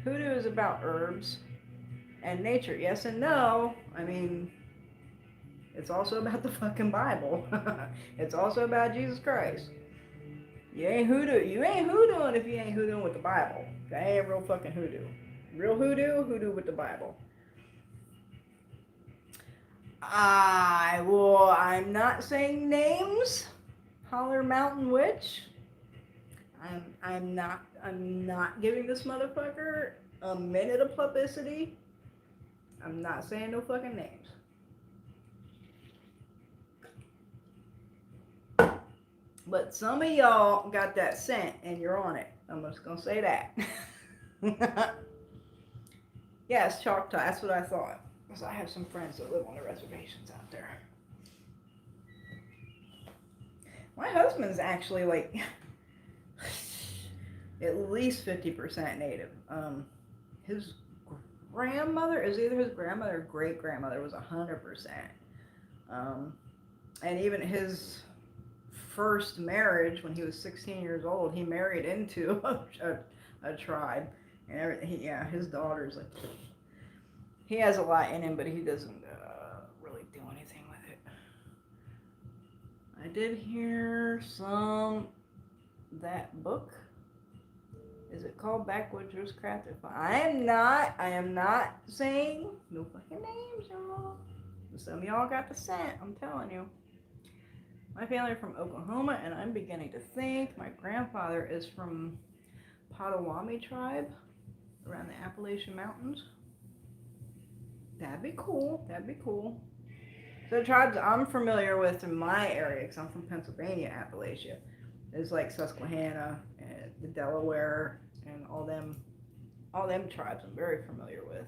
Hoodoo is about herbs and nature. Yes and no. I mean, it's also about the fucking Bible. It's also about Jesus Christ. You ain't hoodooing if you ain't hoodooing with the Bible. That ain't real fucking hoodoo. Real hoodoo with the Bible. I'm not saying names. holler mountain witch. I'm not giving this motherfucker a minute of publicity. I'm not saying no fucking names. But some of y'all got that scent and you're on it. I'm just gonna say that. Yes, Choctaw, that's what I thought. Because I have some friends that live on the reservations out there. My husband's actually like at least 50% native. His grandmother is either his grandmother or great grandmother was 100%. And even his first marriage, when he was 16 years old, he married into a tribe. And everything, yeah, his daughter's like, he has a lot in him, but he doesn't really do anything with it. I did hear that book. Is it called Backwoods Witchcraft? I am not saying no fucking names, y'all. Some of y'all got the scent, I'm telling you. My family are from Oklahoma, and I'm beginning to think my grandfather is from Pow-wow tribe around the Appalachian Mountains. That'd be cool. That'd be cool. So the tribes I'm familiar with in my area, because I'm from Pennsylvania, Appalachia, is like Susquehanna and the Delaware and all them tribes I'm very familiar with.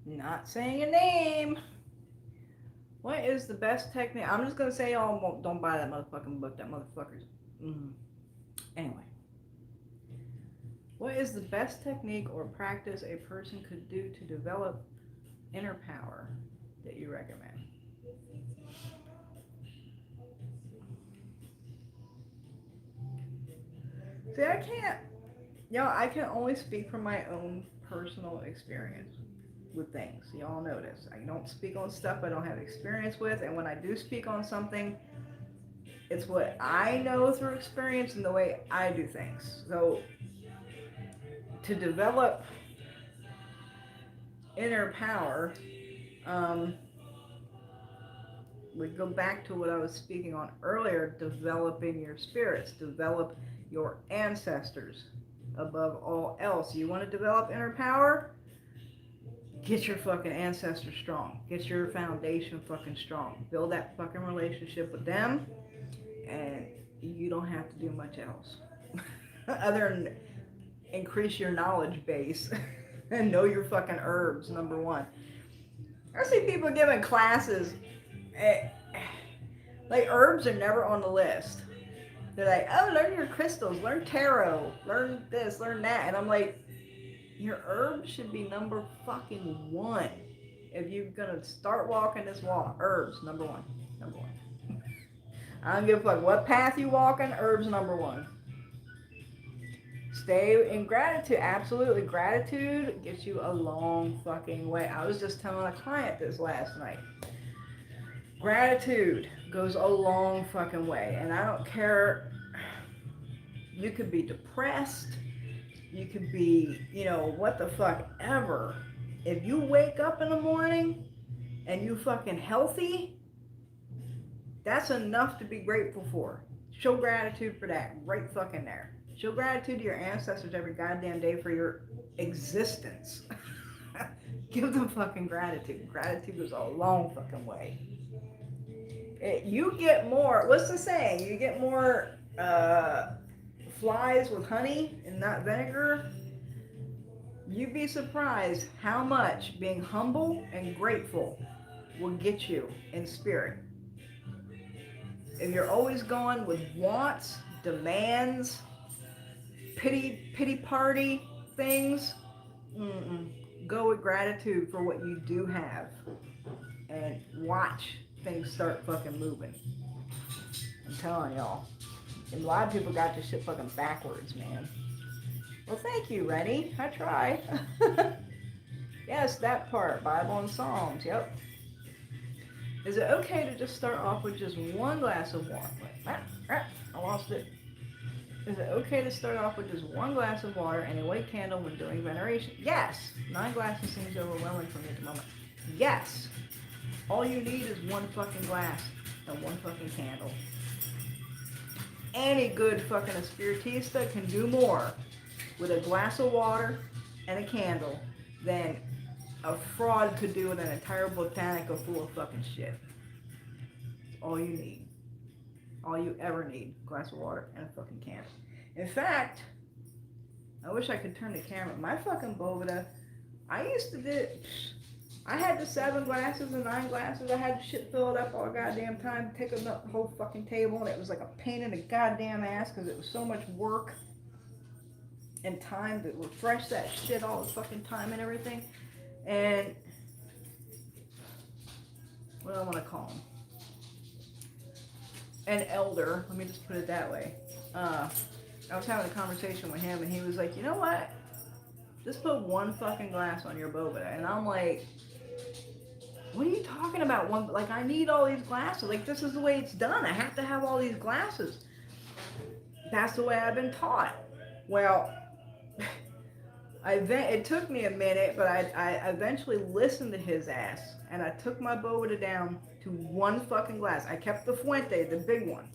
Not saying a name. What is the best technique? I'm just gonna say y'all don't buy that motherfucking book. That motherfucker's. Anyway. What is the best technique or practice a person could do to develop inner power that you recommend? See, I can only speak from my own personal experience with things. Y'all know this. I don't speak on stuff I don't have experience with, and when I do speak on something, it's what I know through experience and the way I do things. So, to develop inner power, we go back to what I was speaking on earlier, developing your spirits, develop your ancestors above all else. You want to develop inner power? Get your fucking ancestors strong. Get your foundation fucking strong. Build that fucking relationship with them, and you don't have to do much else. Other than increase your knowledge base and know your fucking herbs, number one. I see people giving classes, like herbs are never on the list. They're like, oh, learn your crystals, learn tarot, learn this, learn that. And I'm like, your herbs should be number fucking one. If you're gonna start walking this walk, herbs, number one. Number one. I don't give a fuck what path you walking, herbs number one. Stay in gratitude. Absolutely. Gratitude gets you a long fucking way. I was just telling a client this last night. Gratitude goes a long fucking way. And I don't care. You could be depressed. You could be, what the fuck ever. If you wake up in the morning and you fucking healthy, that's enough to be grateful for. Show gratitude for that right fucking there. Show gratitude to your ancestors every goddamn day for your existence. Give them fucking gratitude. Gratitude goes a long fucking way. You get more, what's the saying? You get more flies with honey and not vinegar. You'd be surprised how much being humble and grateful will get you in spirit. If you're always going with wants, demands, pity party things, go with gratitude for what you do have and watch things start fucking moving. I'm telling y'all. And a lot of people got this shit fucking backwards, man. Well, thank you, Rennie. I try. Yes, that part. Bible and Psalms. Yep. Is it okay to just start off with just one glass of water? I lost it. Is it okay to start off with just one glass of water and a white candle when doing veneration? Yes. 9 glasses seems overwhelming for me at the moment. Yes. All you need is one fucking glass and one fucking candle. Any good fucking spiritista can do more with a glass of water and a candle than a fraud could do with an entire botanica full of fucking shit. All you need. All you ever need. A glass of water and a fucking candle. In fact, I wish I could turn the camera. My fucking Boveda, I used to do, I had the 7 glasses and 9 glasses. I had the shit filled up all goddamn time, taking up the whole fucking table, and it was like a pain in the goddamn ass because it was so much work and time to refresh that shit all the fucking time and everything. And what do I want to call him? An elder, let me just put it that way. I was having a conversation with him, and he was like, you know what? Just put one fucking glass on your Boveda. And I'm like, what are you talking about? One, like, I need all these glasses. Like, this is the way it's done. I have to have all these glasses. That's the way I've been taught. Well, it took me a minute, but I eventually listened to his ass. And I took my Boveda down to one fucking glass. I kept the Fuente, the big one.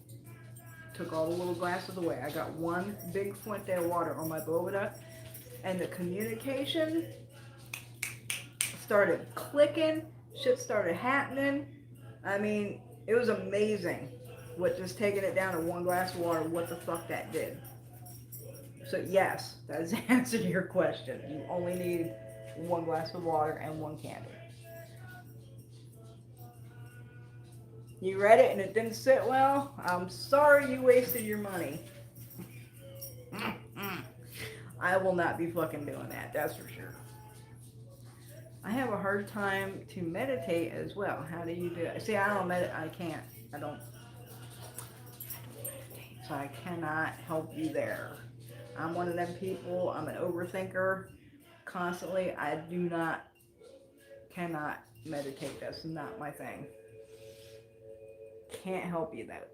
Took all the little glasses away. I got one big Fuente of water on my Boveda. And the communication started clicking. Shit started happening. I mean, it was amazing what just taking it down to one glass of water, what the fuck that did. So yes, that is the answer to your question. You only need one glass of water and one candle. You read it and it didn't sit well? I'm sorry you wasted your money. I will not be fucking doing that, that's for sure. I have a hard time to meditate as well. How do you do it? See, I don't meditate. I can't. I don't meditate. So I cannot help you there. I'm one of them people. I'm an overthinker constantly. I cannot meditate. That's not my thing. Can't help you though.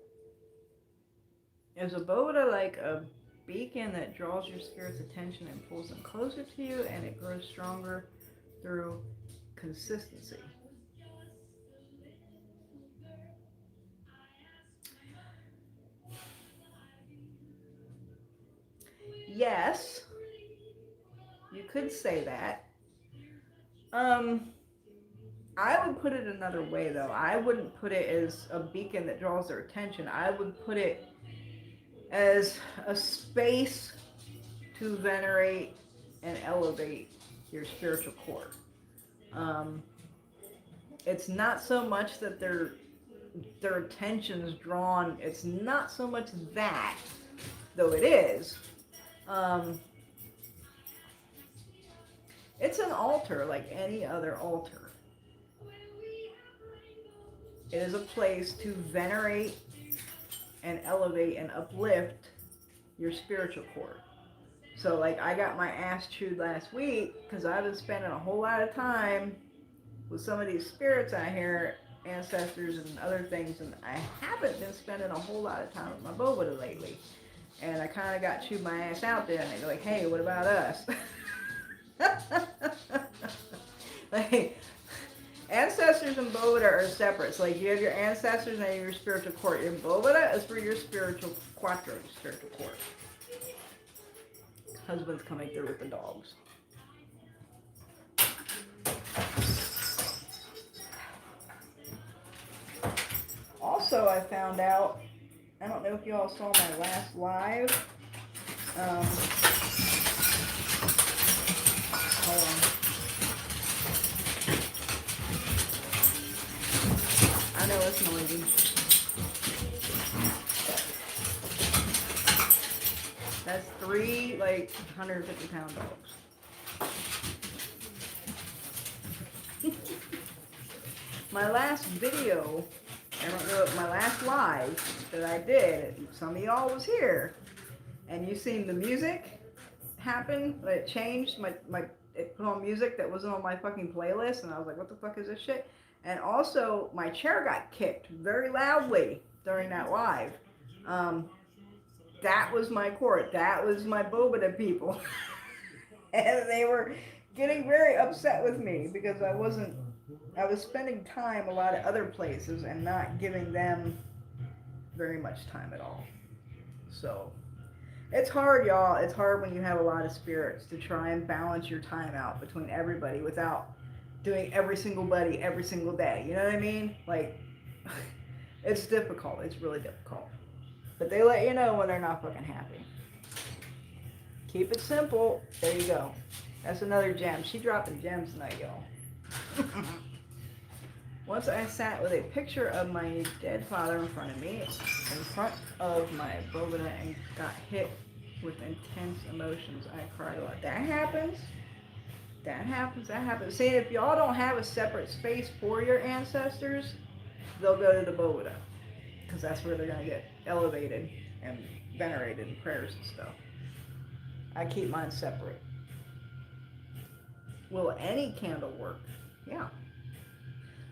Is a Boveda like a beacon that draws your spirit's attention and pulls them closer to you, and it grows stronger through consistency? Yes, you could say that. I would put it another way though. I wouldn't put it as a beacon that draws their attention. I would put it as a space to venerate and elevate your spiritual core. It's not so much that their attention's drawn. It's not so much that, though it is. It's an altar like any other altar. It is a place to venerate and elevate and uplift your spiritual core. So like I got my ass chewed last week because I was spending a whole lot of time with some of these spirits out here, ancestors and other things, and I haven't been spending a whole lot of time with my Boveda lately. And I kind of got chewed my ass out there, and they're like, hey, what about us? Like, ancestors and Boveda are separate. So like you have your ancestors and you have your spiritual core. Your Boveda is for your spiritual quattro, your spiritual core. Husband's coming through with the dogs. Also, I found out, I don't know if you all saw my last live. Hold on. I know it's noisy. That's 3, like, 150-pound dogs. My last video, I don't know, my last live that I did, some of y'all was here, and you seen the music happen, it changed, it put on music that wasn't on my fucking playlist, and I was like, what the fuck is this shit? And also, my chair got kicked very loudly during that live. That was my court. That was my Boveda people. And they were getting very upset with me because I wasn't I was spending time a lot of other places and not giving them very much time at all. So it's hard, y'all. It's hard when you have a lot of spirits to try and balance your time out between everybody without doing every single buddy every single day. You know what I mean? Like, it's difficult. It's really difficult. But they let you know when they're not fucking happy. Keep it simple. There you go. That's another gem. She dropping gems tonight, y'all. Once I sat with a picture of my dead father in front of me, in front of my bovina, and got hit with intense emotions. I cried a lot. That happens. That happens. That happens. See, if y'all don't have a separate space for your ancestors, they'll go to the bovina, because that's where they're going to get elevated and venerated in prayers and stuff. I keep mine separate. Will any candle work? Yeah.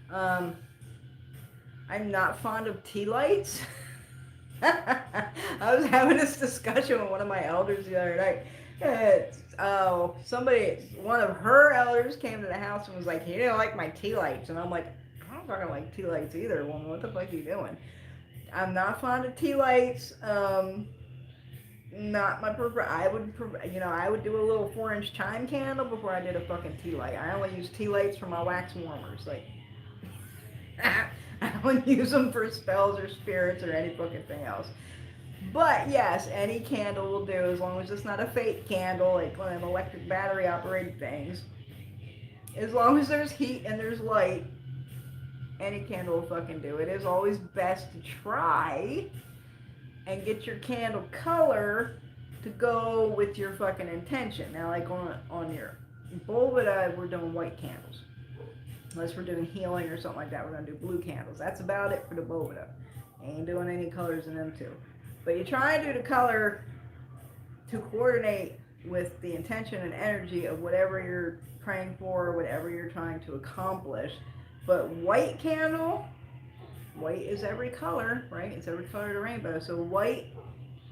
I'm not fond of tea lights. I was having this discussion with one of my elders the other night. One of her elders came to the house and was like, "He didn't like my tea lights," and I'm like, "I don't fucking like tea lights either, woman. What the fuck are you doing?" I'm not fond of tea lights. Not my prefer. I would do a little 4-inch chime candle before I did a fucking tea light. I only use tea lights for my wax warmers. Like, I wouldn't use them for spells or spirits or any fucking thing else. But yes, any candle will do, as long as it's not a fake candle, like one of them electric battery operated things. As long as there's heat and there's light, any candle will fucking do. It is always best to try and get your candle color to go with your fucking intention. Now, like on your Bolvida, we're doing white candles. Unless we're doing healing or something like that, we're going to do blue candles. That's about it for the Bolvida. Ain't doing any colors in them too. But you try and do the color to coordinate with the intention and energy of whatever you're praying for, whatever you're trying to accomplish. But white candle, white is every color, right? It's every color of the rainbow. So white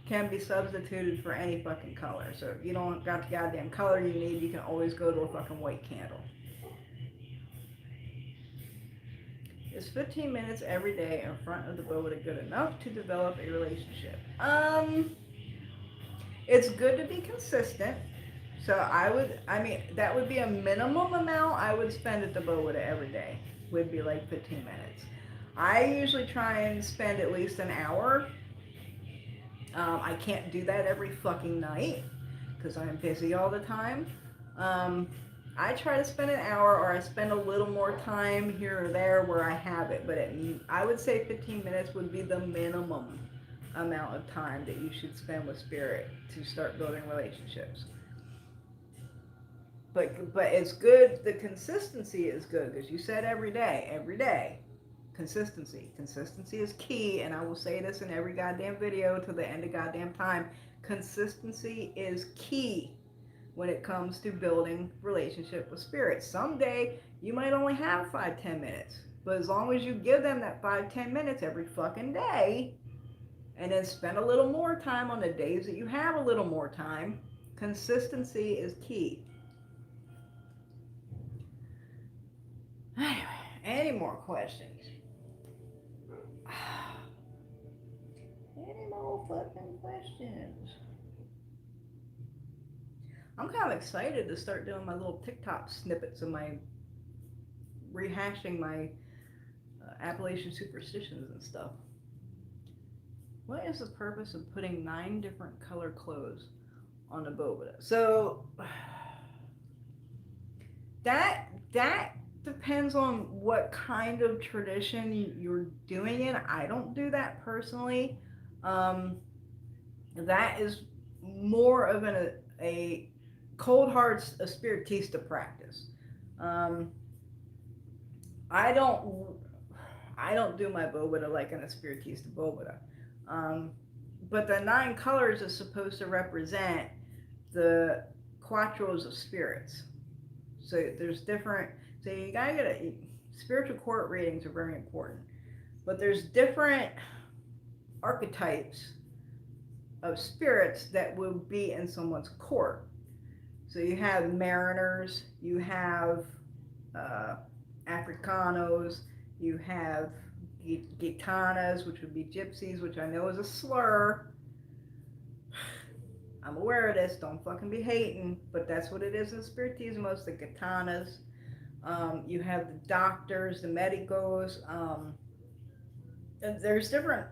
can be substituted for any fucking color. So if you don't got the goddamn color you need, you can always go to a fucking white candle. Is 15 minutes every day in front of the Bovida good enough to develop a relationship? It's good to be consistent. So that would be a minimum amount I would spend at the Bovida every day. Would be like 15 minutes. I usually try and spend at least an hour. I can't do that every fucking night because I'm busy all the time. I try to spend an hour, or I spend a little more time here or there where I have it. But I would say 15 minutes would be the minimum amount of time that you should spend with spirit to start building relationships. But it's good. The consistency is good, because you said every day. Consistency is key, and I will say this in every goddamn video to the end of goddamn time. Consistency is key when it comes to building relationship with spirits. Someday you might only have 5-10 minutes, but as long as you give them that 5-10 minutes every fucking day, and then spend a little more time on the days that you have a little more time, consistency is key. Anyway, any more questions? Any more fucking questions? I'm kind of excited to start doing my little TikTok snippets of my rehashing my Appalachian superstitions and stuff. What is the purpose of putting 9 different color clothes on a Bovida? So that depends on what kind of tradition you're doing it. I don't do that personally. That is more of a cold hard spiritista practice. I don't do my Bovida like in a spiritista Bovida. But the 9 colors is supposed to represent the quattros of spirits. So there's different. So you gotta get spiritual court readings are very important. But there's different archetypes of spirits that will be in someone's court. So you have mariners, you have Africanos, you have Gitanas, which would be gypsies, which I know is a slur. I'm aware of this, don't fucking be hating, but that's what it is in Spiritismos, the Gitanas. You have the doctors, the medicos. There's different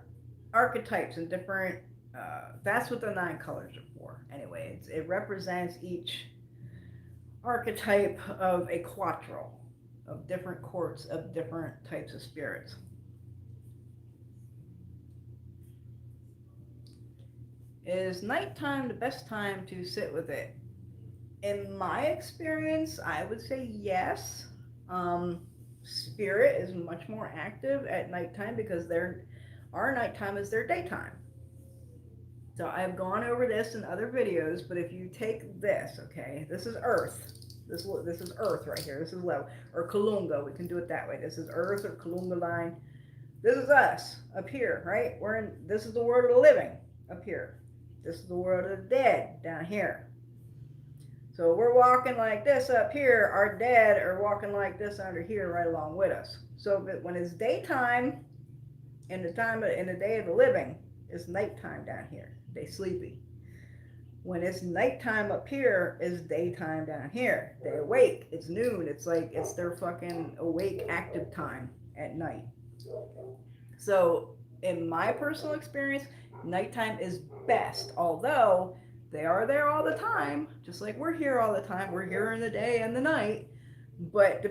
archetypes and different, that's what the 9 colors are for. Anyway, it represents each archetype of a quattro, of different courts of different types of spirits. Is nighttime the best time to sit with it? In my experience, I would say yes. Spirit is much more active at nighttime because our nighttime is their daytime. So I've gone over this in other videos, but if you take this, okay, this is Earth. This is Earth right here. This is level, or Kalunga. We can do it that way. This is Earth or Kalunga line. This is us up here, right? This is the world of the living up here. This is the world of the dead down here. So we're walking like this up here. Our dead are walking like this under here, right along with us. So when it's daytime, in the day of the living, it's nighttime down here. They sleepy. When it's nighttime up here, it's daytime down here. They awake. It's noon. It's their fucking awake, active time at night. So in my personal experience, nighttime is best. Although they are there all the time, just like we're here all the time. We're here in the day and the night. But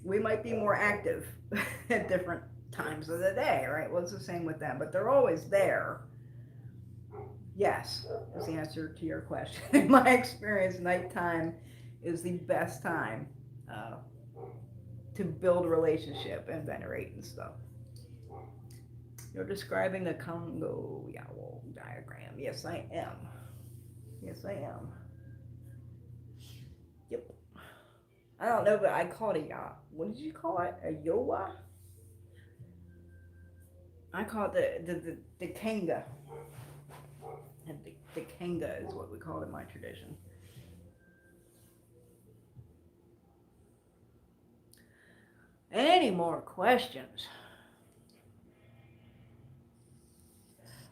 we might be more active at different times of the day, right? Well, it's the same with them, but they're always there. Yes, is the answer to your question. In my experience, nighttime is the best time to build a relationship and venerate and stuff. You're describing the Congo diagram. Yes, I am. Yes, I am. Yep. I don't know, but I call it what did you call it? A Yowa? I call it the Kanga. And the Kanga is what we call it in my tradition. Any more questions?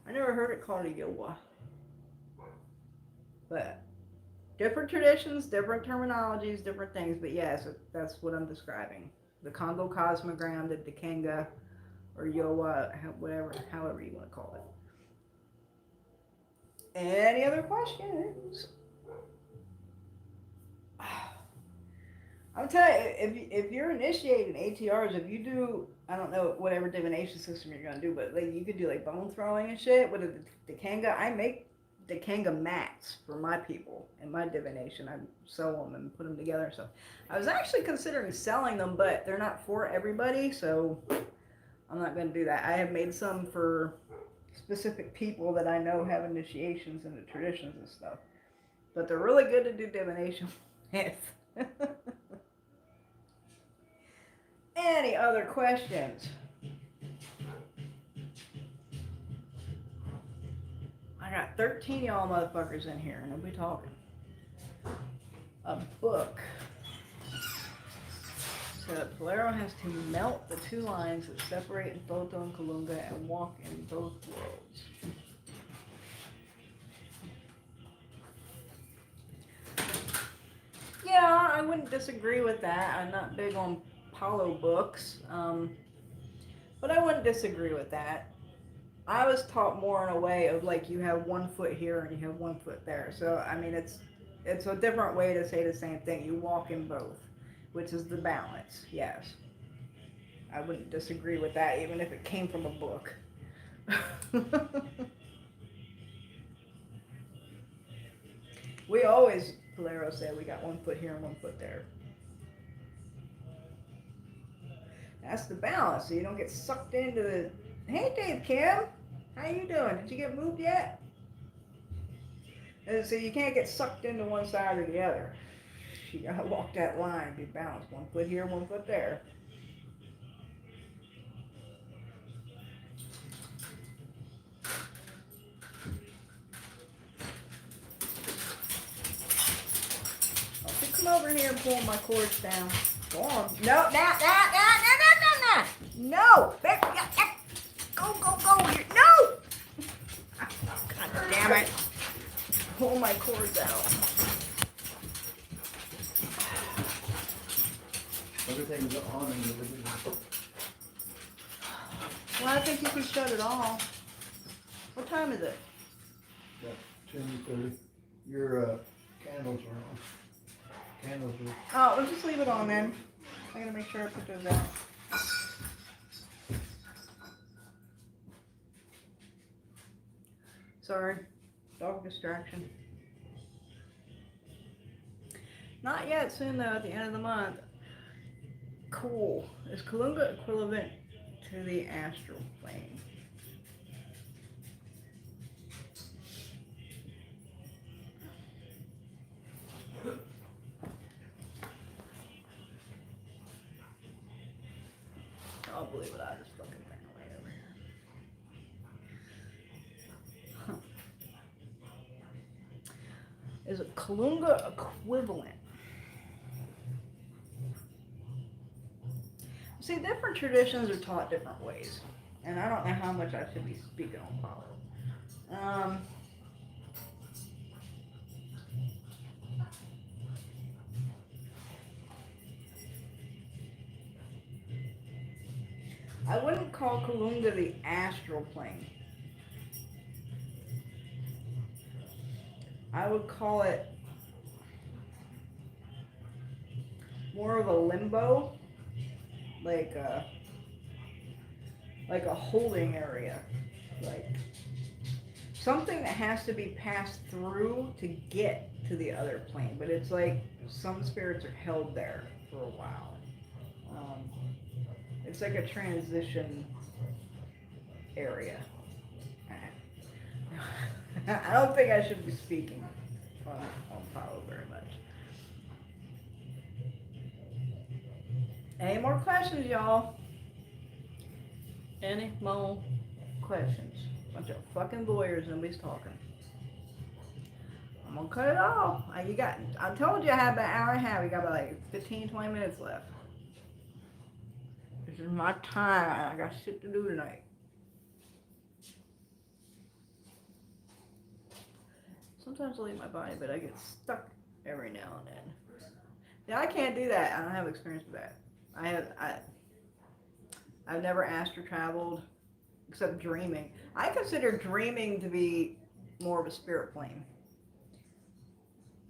I never heard it called a Yowa. But different traditions, different terminologies, different things. But yes, that's what I'm describing. The Congo cosmogram, the Kanga, or Yowa, however you want to call it. Any other questions? I'm telling you, if you're initiating ATRs, if you do, I don't know whatever divination system you're gonna do, but like you could do like bone throwing and shit with the Kanga. I make the Kanga mats for my people in my divination. I sew them and put them together and stuff. I was actually considering selling them, but they're not for everybody, so I'm not gonna do that. I have made some for specific people that I know have initiations into traditions and stuff, but they're really good to do divination with. Any other questions? I got 13 y'all motherfuckers in here and I'll be talking. A book. So Polero has to melt the 2 lines that separate Thoto and Kalunga and walk in both worlds. Yeah, I wouldn't disagree with that. I'm not big on Palo books, but I wouldn't disagree with that. I was taught more in a way of like you have 1 foot here and you have 1 foot there. So I mean it's a different way to say the same thing. You walk in both, which is the balance. Yes, I wouldn't disagree with that even if it came from a book. We always, Polero said, we got 1 foot here and 1 foot there. That's the balance, so you don't get sucked into the... Hey, Dave Kim, how you doing? Did you get moved yet? And so you can't get sucked into one side or the other. You gotta walk that line, be balanced. 1 foot here, 1 foot there. come over here and pull my cords down. Go on. No. No. Go. No. God damn it. Pull my cords out. Everything's on in the living room. Well, I think you can shut it off. What time is it? Yeah, 10:30. Your candles are on. Candles are. Oh, let's just leave it on then. I gotta make sure I put those out. Sorry, dog distraction. Not yet, soon though, at the end of the month. Cool. Is Kalunga equivalent to the astral plane? I'll believe it, I just fucking ran away over here. Huh. Is it Kalunga equivalent? See, different traditions are taught different ways, and I don't know how much I should be speaking on Pow-wow. I wouldn't call Kalunga the astral plane. I would call it more of a limbo. Like a holding area, like something that has to be passed through to get to the other plane, but it's like some spirits are held there for a while. It's like a transition area. I don't think I should be speaking on Pow-wow very much. Any more questions, y'all? Any more questions? Bunch of fucking lawyers, nobody's talking. I'm gonna cut it off. I told you I had about an hour and a half. We got about like 15, 20 minutes left. This is my time. I got shit to do tonight. Sometimes I leave my body, but I get stuck every now and then. Yeah, I can't do that. I don't have experience with that. I've never astral traveled except dreaming. I consider dreaming to be more of a spirit plane.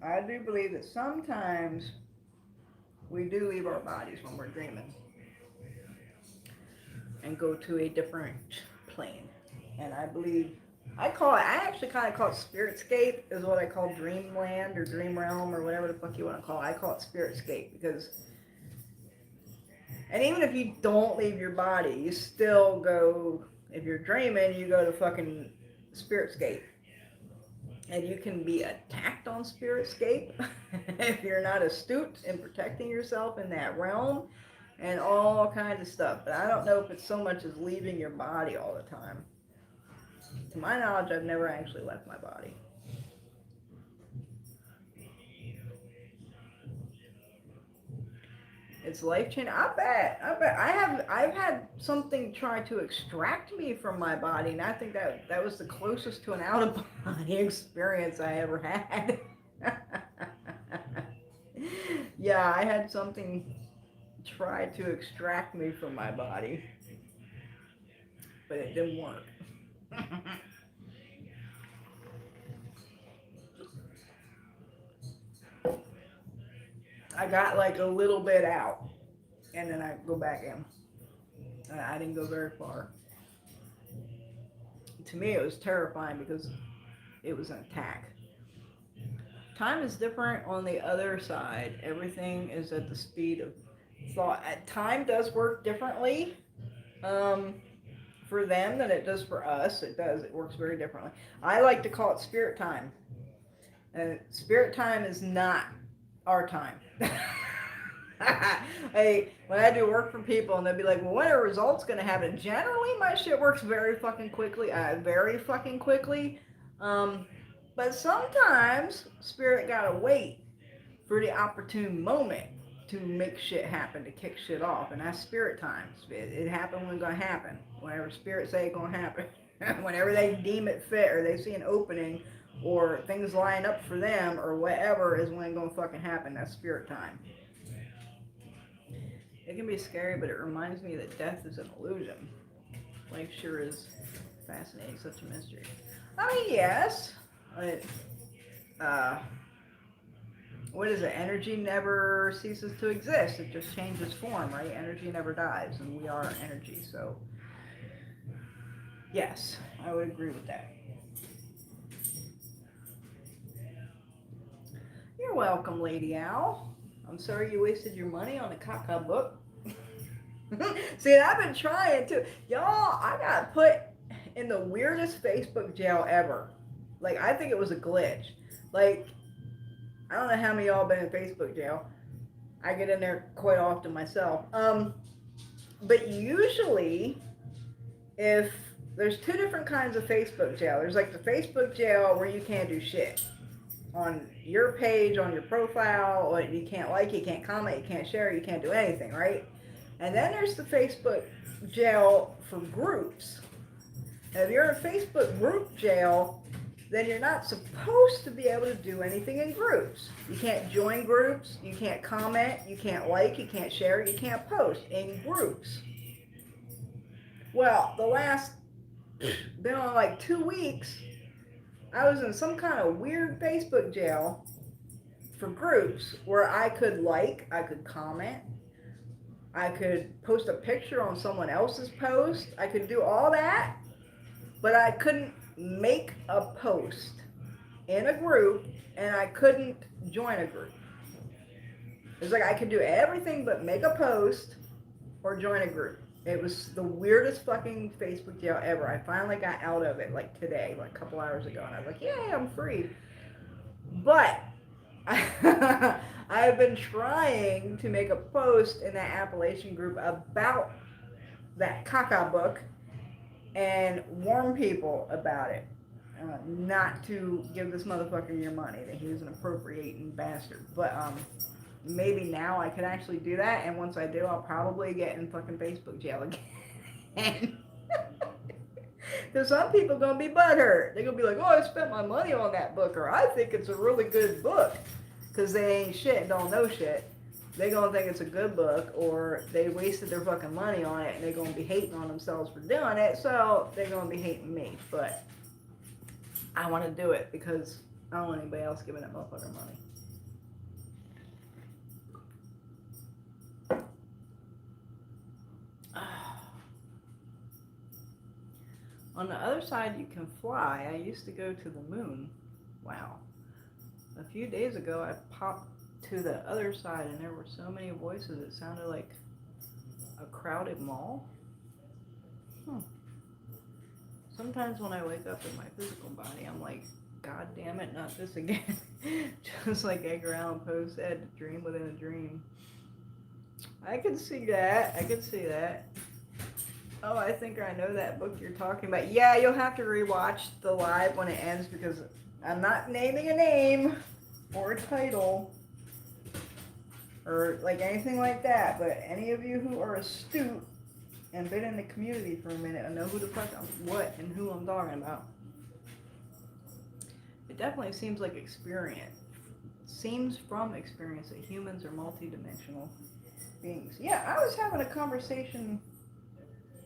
I do believe that sometimes we do leave our bodies when we're dreaming and go to a different plane. And I actually kind of call it spiritscape is what I call dreamland or dream realm or whatever the fuck you want to call it. I call it spiritscape because, and even if you don't leave your body, you still go, if you're dreaming, you go to fucking spiritscape. And you can be attacked on spiritscape if you're not astute in protecting yourself in that realm and all kinds of stuff. But I don't know if it's so much as leaving your body all the time. To my knowledge, I've never actually left my body. It's life-changing. I bet. I've had something try to extract me from my body, and I think that was the closest to an out-of-body experience I ever had. Yeah, I had something try to extract me from my body, but it didn't work. I got like a little bit out, and then I go back in. I didn't go very far. To me, it was terrifying because it was an attack. Time is different on the other side. Everything is at the speed of thought. Time does work differently for them than it does for us. It does. It works very differently. I like to call it spirit time. Spirit time is not our time. Hey, when I do work for people and they'll be like, well, when are results going to happen? Generally, my shit works very fucking quickly. But sometimes spirit got to wait for the opportune moment to make shit happen, to kick shit off. And that's spirit times. It happened when it's going to happen. Whenever spirits say it's going to happen. Whenever they deem it fit or they see an opening or things line up for them or whatever is when it's going to fucking happen. That's spirit time. It can be scary, but it reminds me that death is an illusion. Life sure is fascinating, such a mystery. I mean, yes. What is it? Energy never ceases to exist. It just changes form, right? Energy never dies, and we are energy. So, yes, I would agree with that. You're welcome, Lady Owl. I'm sorry you wasted your money on a caca book. See, I've been trying to. Y'all, I got put in the weirdest Facebook jail ever. Like, I think it was a glitch. Like, I don't know how many of y'all been in Facebook jail. I get in there quite often myself. But usually, if there's two different kinds of Facebook jail. There's like the Facebook jail where you can't do shit. On your page, on your profile, or you can't like, you can't comment, you can't share, you can't do anything, right? And then there's the Facebook jail for groups. Now, if you're in a Facebook group jail, then you're not supposed to be able to do anything in groups. You can't join groups, you can't comment, you can't like, you can't share, you can't post in groups. Well, the last, been on like 2 weeks, I was in some kind of weird Facebook jail for groups where I could like, I could comment, I could post a picture on someone else's post, I could do all that, but I couldn't make a post in a group, and I couldn't join a group. It's like I could do everything but make a post or join a group. It was the weirdest fucking Facebook jail ever. I finally got out of it like today, like a couple hours ago, and I was like, yay, I'm free. But I've been trying to make a post in that Appalachian group about that caca book and warn people about it. Not to give this motherfucker your money, that he was an appropriating bastard. But maybe now I could actually do that, and once I do, I'll probably get in fucking Facebook jail again. Because some people are going to be butthurt. They're going to be like, oh, I spent my money on that book, or I think it's a really good book. Because they ain't shit and don't know shit. They're going to think it's a good book, or they wasted their fucking money on it, and they're going to be hating on themselves for doing it, so they're going to be hating me. But I want to do it because I don't want anybody else giving that motherfucker money. On the other side, you can fly. I used to go to the moon. Wow. A few days ago, I popped to the other side, and there were so many voices. It sounded like a crowded mall. Sometimes when I wake up in my physical body, I'm like, God damn it, not this again. Just like Edgar Allan Poe said, dream within a dream. I can see that. I can see that. Oh, I think I know that book you're talking about. Yeah, you'll have to rewatch the live when it ends because I'm not naming a name or a title or like anything like that. But any of you who are astute and been in the community for a minute and know who the fuck what and who I'm talking about. It definitely seems like experience. Seems from experience that humans are multidimensional beings. Yeah, I was having a conversation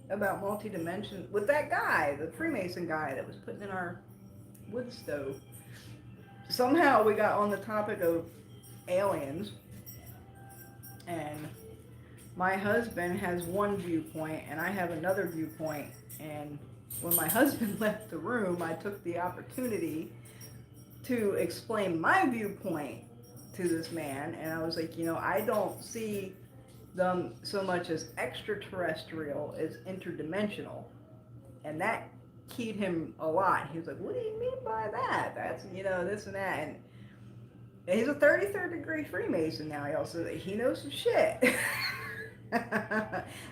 about multi-dimension with that guy, the Freemason guy that was putting in our wood stove. Somehow we got on the topic of aliens, and my husband has one viewpoint and I have another viewpoint, and when my husband left the room, I took the opportunity to explain my viewpoint to this man, and I was like, you know, I don't see them so much as extraterrestrial as interdimensional, and that keyed him a lot. He was like, what do you mean by that? That's, you know, this and that. And he's a 33rd degree Freemason now. He also, he knows some shit.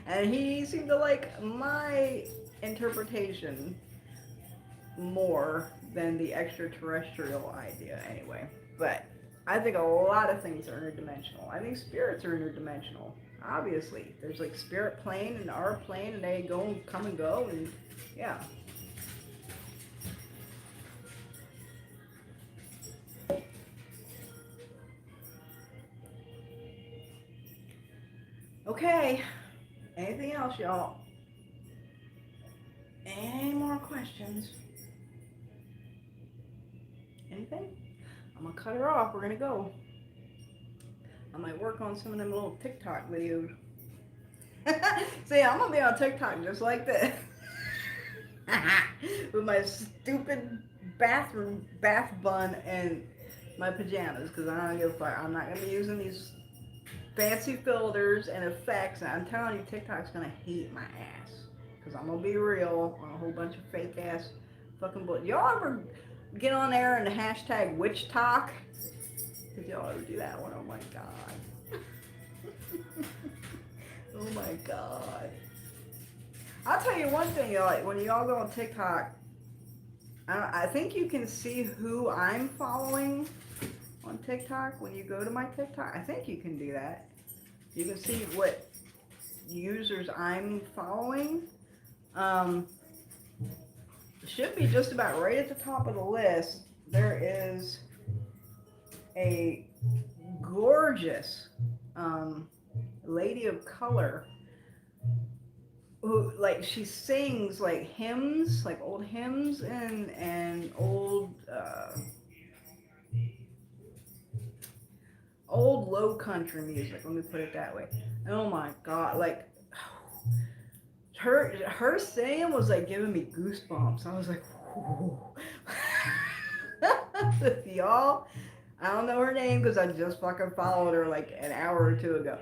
And he seemed to like my interpretation more than the extraterrestrial idea anyway. But I think a lot of things are interdimensional. I think spirits are interdimensional. Obviously, there's like spirit plane and our plane, and they go and come and go, and yeah. Okay. Anything else, y'all? Any more questions? Anything? I'm gonna cut her off. We're gonna go. I might work on some of them little TikTok videos. See, I'm gonna be on TikTok just like this. With my stupid bath bun and my pajamas, because I don't give a fuck. I'm not gonna be using these fancy filters and effects, and I'm telling you, TikTok's gonna hate my ass. Because I'm gonna be real on a whole bunch of fake ass fucking bullshit. Y'all ever get on there and the hashtag witch talk? Did y'all ever do that one? Oh my god. Oh my god. I'll tell you one thing, y'all, like, when y'all go on TikTok, I think you can see who I'm following on TikTok when you go to my TikTok. I think you can do that. You can see what users I'm following. Should be just about right at the top of the list. There is a gorgeous lady of color who, like, she sings like hymns, like old hymns and old low country music, let me put it that way. Oh my god, like her singing was like giving me goosebumps. I was like, y'all, I don't know her name because I just fucking followed her like an hour or two ago.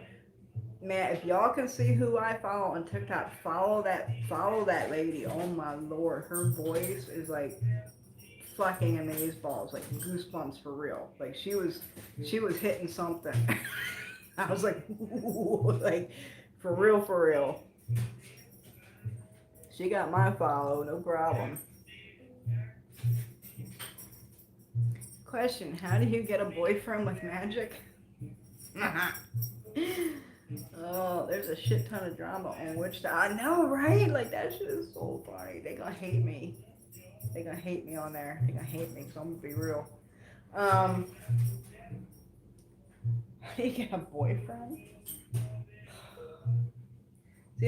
Man, if y'all can see who I follow on TikTok, follow that lady. Oh my lord, her voice is like fucking amazeballs, like goosebumps for real. Like she was hitting something. I was like, ooh, like for real. She got my follow, no problem. Question: how do you get a boyfriend with magic? Oh, there's a shit ton of drama on Witchcraft. I know, right? Like, that shit is so funny. They gonna hate me. They gonna hate me on there. They gonna hate me, so I'm gonna be real. How do you get a boyfriend? See,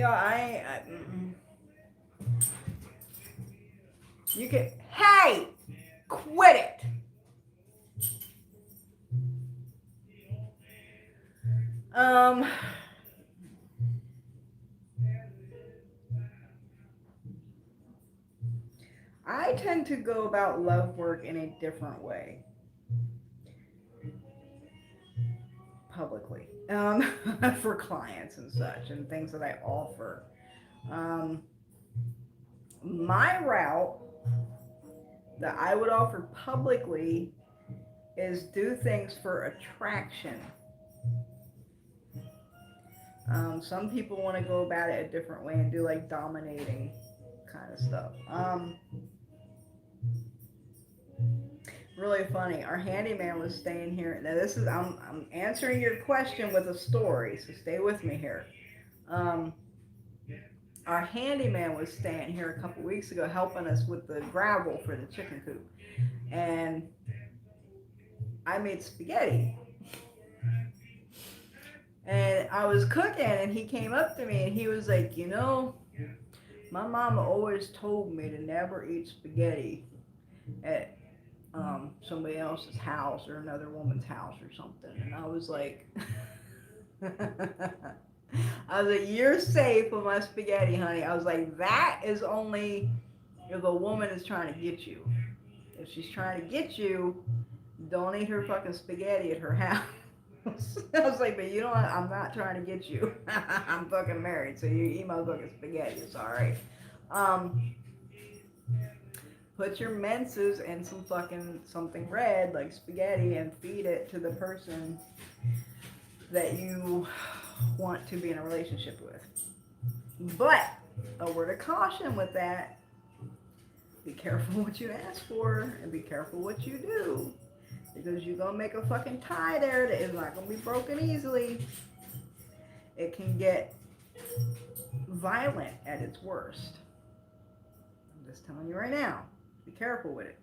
you can, hey! Quit it! I tend to go about love work in a different way. Publicly. For clients and such, and things that I offer. My route that I would offer publicly is do things for attraction. Some people want to go about it a different way and do like dominating kind of stuff. Really funny. Our handyman was staying here. Now this is, I'm answering your question with a story, so stay with me here. Our handyman was staying here a couple weeks ago helping us with the gravel for the chicken coop. And I made spaghetti. And I was cooking and he came up to me and he was like, you know, my mama always told me to never eat spaghetti at somebody else's house or another woman's house or something. And I was like, you're safe with my spaghetti, honey. I was like, that is only if a woman is trying to get you. If she's trying to get you, don't eat her fucking spaghetti at her house. I was like, but you know what? I'm not trying to get you. I'm fucking married, so you eat my fucking spaghetti. It's alright. Put your menses in some fucking something red, like spaghetti, and feed it to the person that you want to be in a relationship with. But a word of caution with that: be careful what you ask for, and be careful what you do. Because you're going to make a fucking tie there that is not going to be broken easily. It can get violent at its worst. I'm just telling you right now. Be careful with it.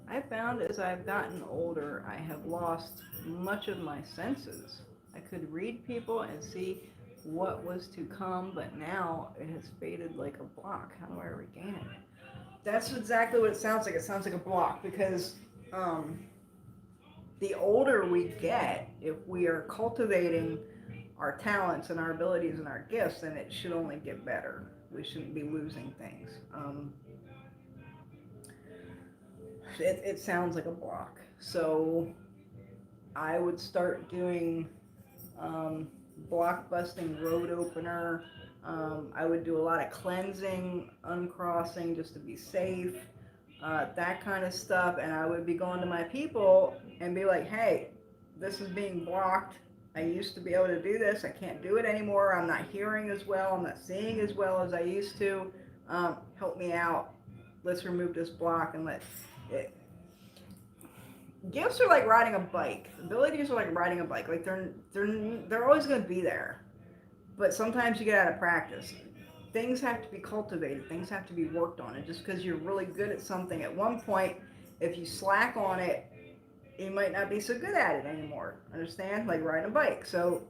I found as I've gotten older, I have lost much of my senses. I could read people and see what was to come, but now it has faded like a block. How do I regain it? That's exactly what it sounds like. It sounds like a block because the older we get, if we are cultivating our talents and our abilities and our gifts, then it should only get better. We shouldn't be losing things. It sounds like a block. So I would start doing block busting, road opener. I would do a lot of cleansing, uncrossing just to be safe, that kind of stuff. And I would be going to my people and be like, hey, this is being blocked. I used to be able to do this. I can't do it anymore. I'm not hearing as well. I'm not seeing as well as I used to. Help me out. Let's remove this block and let it. Gifts are like riding a bike. Abilities are like riding a bike. Like they're always going to be there, but sometimes you get out of practice. Things have to be cultivated. Things have to be worked on. And just because you're really good at something at one point, if you slack on it, you might not be so good at it anymore. Understand? Like riding a bike. So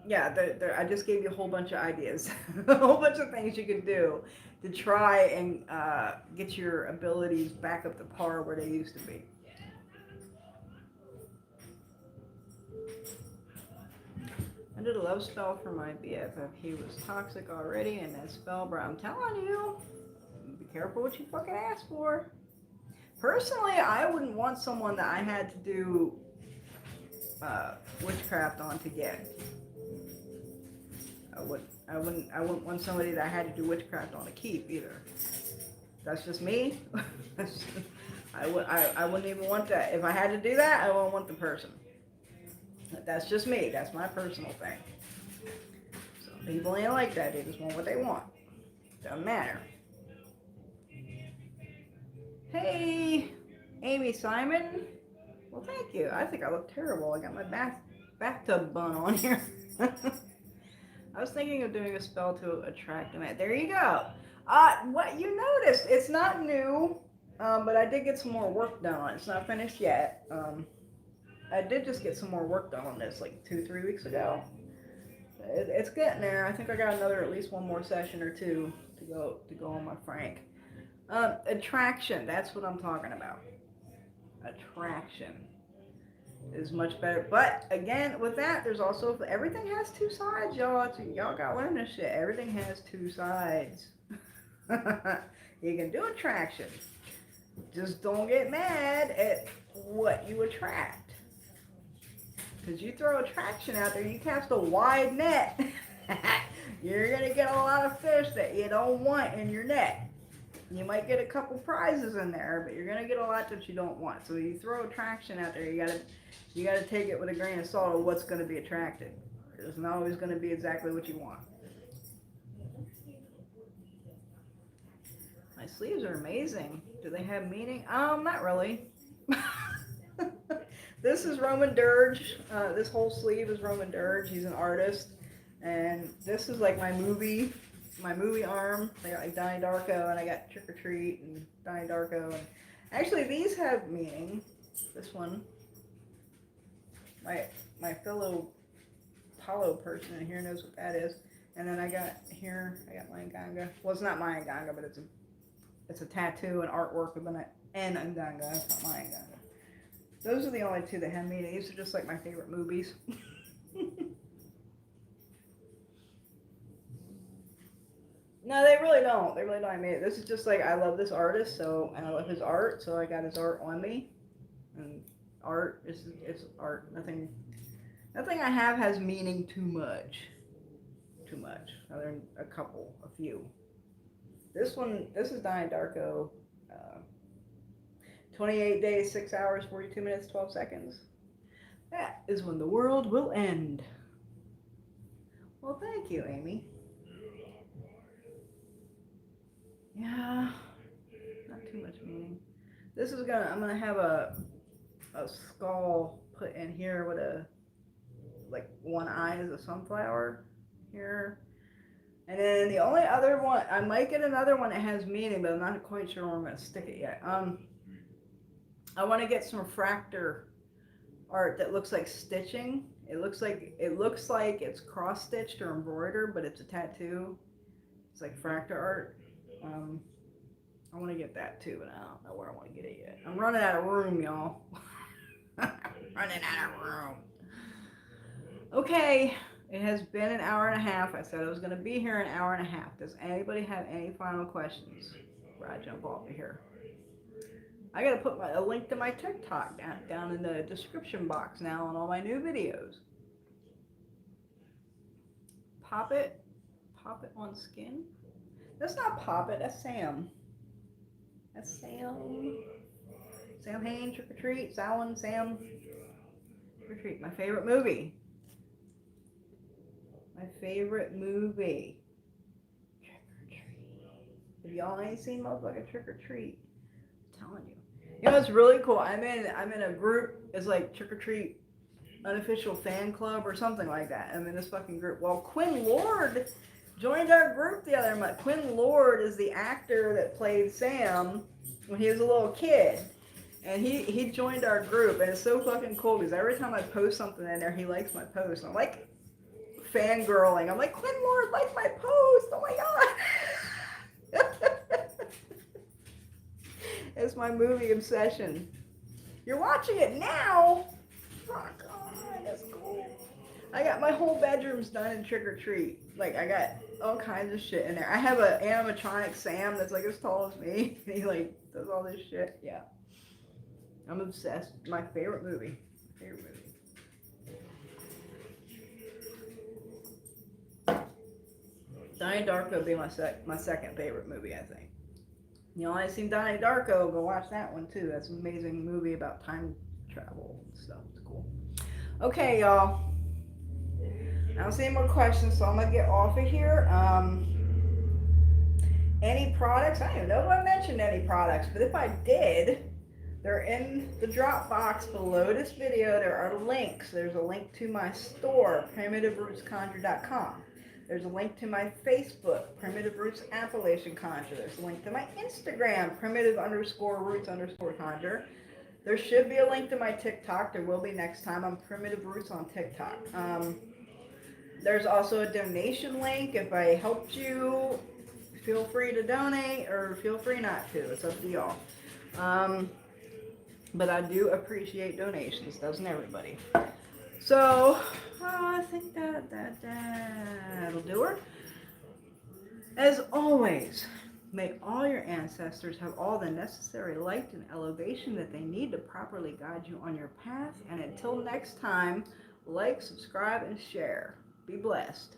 yeah, I just gave you a whole bunch of ideas, a whole bunch of things you could do to try and get your abilities back up to par where they used to be. I did a love spell for my BFF. He was toxic already, and that spell, bro, I'm telling you, be careful what you fucking ask for. Personally, I wouldn't want someone that I had to do witchcraft on to get. I wouldn't want somebody that I had to do witchcraft on to keep either. That's just me. I wouldn't even want that. If I had to do that, I wouldn't want the person. That's just me. That's my personal thing. Some people ain't like that. They just want what they want. Doesn't matter. Hey, Amy Simon. Well, thank you. I think I look terrible. I got my bathtub bun on here. I was thinking of doing a spell to attract a man. There you go. What you noticed? It's not new, but I did get some more work done on it. It's not finished yet. I did just get some more work done on this like 2-3 weeks ago. It's getting there. I think I got at least one more session or two to go on my Frank. Attraction. That's what I'm talking about. Attraction is much better. But again, with that, there's also everything has two sides, y'all. Y'all gotta learn this shit. Everything has two sides. You can do attraction. Just don't get mad at what you attract. Because you throw attraction out there, you cast a wide net. You're going to get a lot of fish that you don't want in your net. You might get a couple prizes in there, but you're going to get a lot that you don't want. So you throw attraction out there, you got to take it with a grain of salt of what's going to be attracted. It's not always going to be exactly what you want. My sleeves are amazing. Do they have meaning? Not really. This is Roman Dirge. This whole sleeve is Roman Dirge. He's an artist. And this is like my movie arm. I got like Donnie Darko, and I got Trick or Treat and Donnie Darko. And actually, these have meaning. This one, my fellow Apollo person in here knows what that is. And then I got Mayanganga. Well, it's not Mayanganga, but it's a tattoo and artwork with an Nganga. It's not Mayanganga. Those are the only two that have meaning. These are just like my favorite movies. No, they really don't. They really don't. I mean, this is just like, I love this artist, and I love his art, so I got his art on me. And art is art. Nothing I have has meaning too much. Other than a few. This is Donnie Darko. 28 days, 6 hours, 42 minutes, 12 seconds. That is when the world will end. Well, thank you, Amy. Yeah, not too much meaning. This is gonna, I'm gonna have a skull put in here with a, like one eye is a sunflower here. And then the only other one, I might get another one that has meaning, but I'm not quite sure where I'm gonna stick it yet. I want to get some fractor art that looks like stitching. It looks like it's cross stitched or embroidered, but it's a tattoo. It's like fractor art. I want to get that too, but I don't know where I want to get it yet. I'm running out of room, y'all. Running out of room. Okay, it has been an hour and a half. I said I was going to be here an hour and a half. Does anybody have any final questions before I jump off of here? I got to put a link to my TikTok down in the description box now on all my new videos. Pop it on skin. That's not Pop It, that's Sam. That's Sam. Sam Hain, Trick or Treat. Sam. Trick or Treat. My favorite movie. My favorite movie. Trick or Treat. If y'all ain't seen motherfucking Trick or Treat, I'm telling you. You know, it's really cool. I'm in a group. It's like Trick or Treat unofficial fan club or something like that. I'm in this fucking group. Well, Quinn Lord joined our group the other month. Quinn Lord is the actor that played Sam when he was a little kid. And he joined our group, and it's so fucking cool because every time I post something in there, he likes my post. I'm like fangirling. I'm like, Quinn Lord liked my post. Oh my god. It's my movie obsession. You're watching it now? Oh god, that's cool. I got my whole bedroom's done in Trick or Treat. Like, I got all kinds of shit in there. I have an animatronic Sam that's like as tall as me. And he like does all this shit. Yeah. I'm obsessed. My favorite movie. Donnie Darko would be my second favorite movie, I think. You know, I seen Donnie Darko. Go watch that one too. That's an amazing movie about time travel and stuff. It's cool. Okay, y'all. I don't see any more questions, so I'm gonna get off of here. Any products? I don't even know if I mentioned any products, but if I did, they're in the drop box below this video. There are links. There's a link to my store, primitiverootsconjure.com. There's a link to my Facebook, Primitive Roots Appalachian Conjure. There's a link to my Instagram, primitive_roots_conjure. There should be a link to my TikTok. There will be next time. I'm Primitive Roots on TikTok. There's also a donation link. If I helped you, feel free to donate or feel free not to. It's up to y'all. But I do appreciate donations, doesn't everybody? So, I think that'll do her. As always, may all your ancestors have all the necessary light and elevation that they need to properly guide you on your path. And until next time, like, subscribe, and share. Be blessed.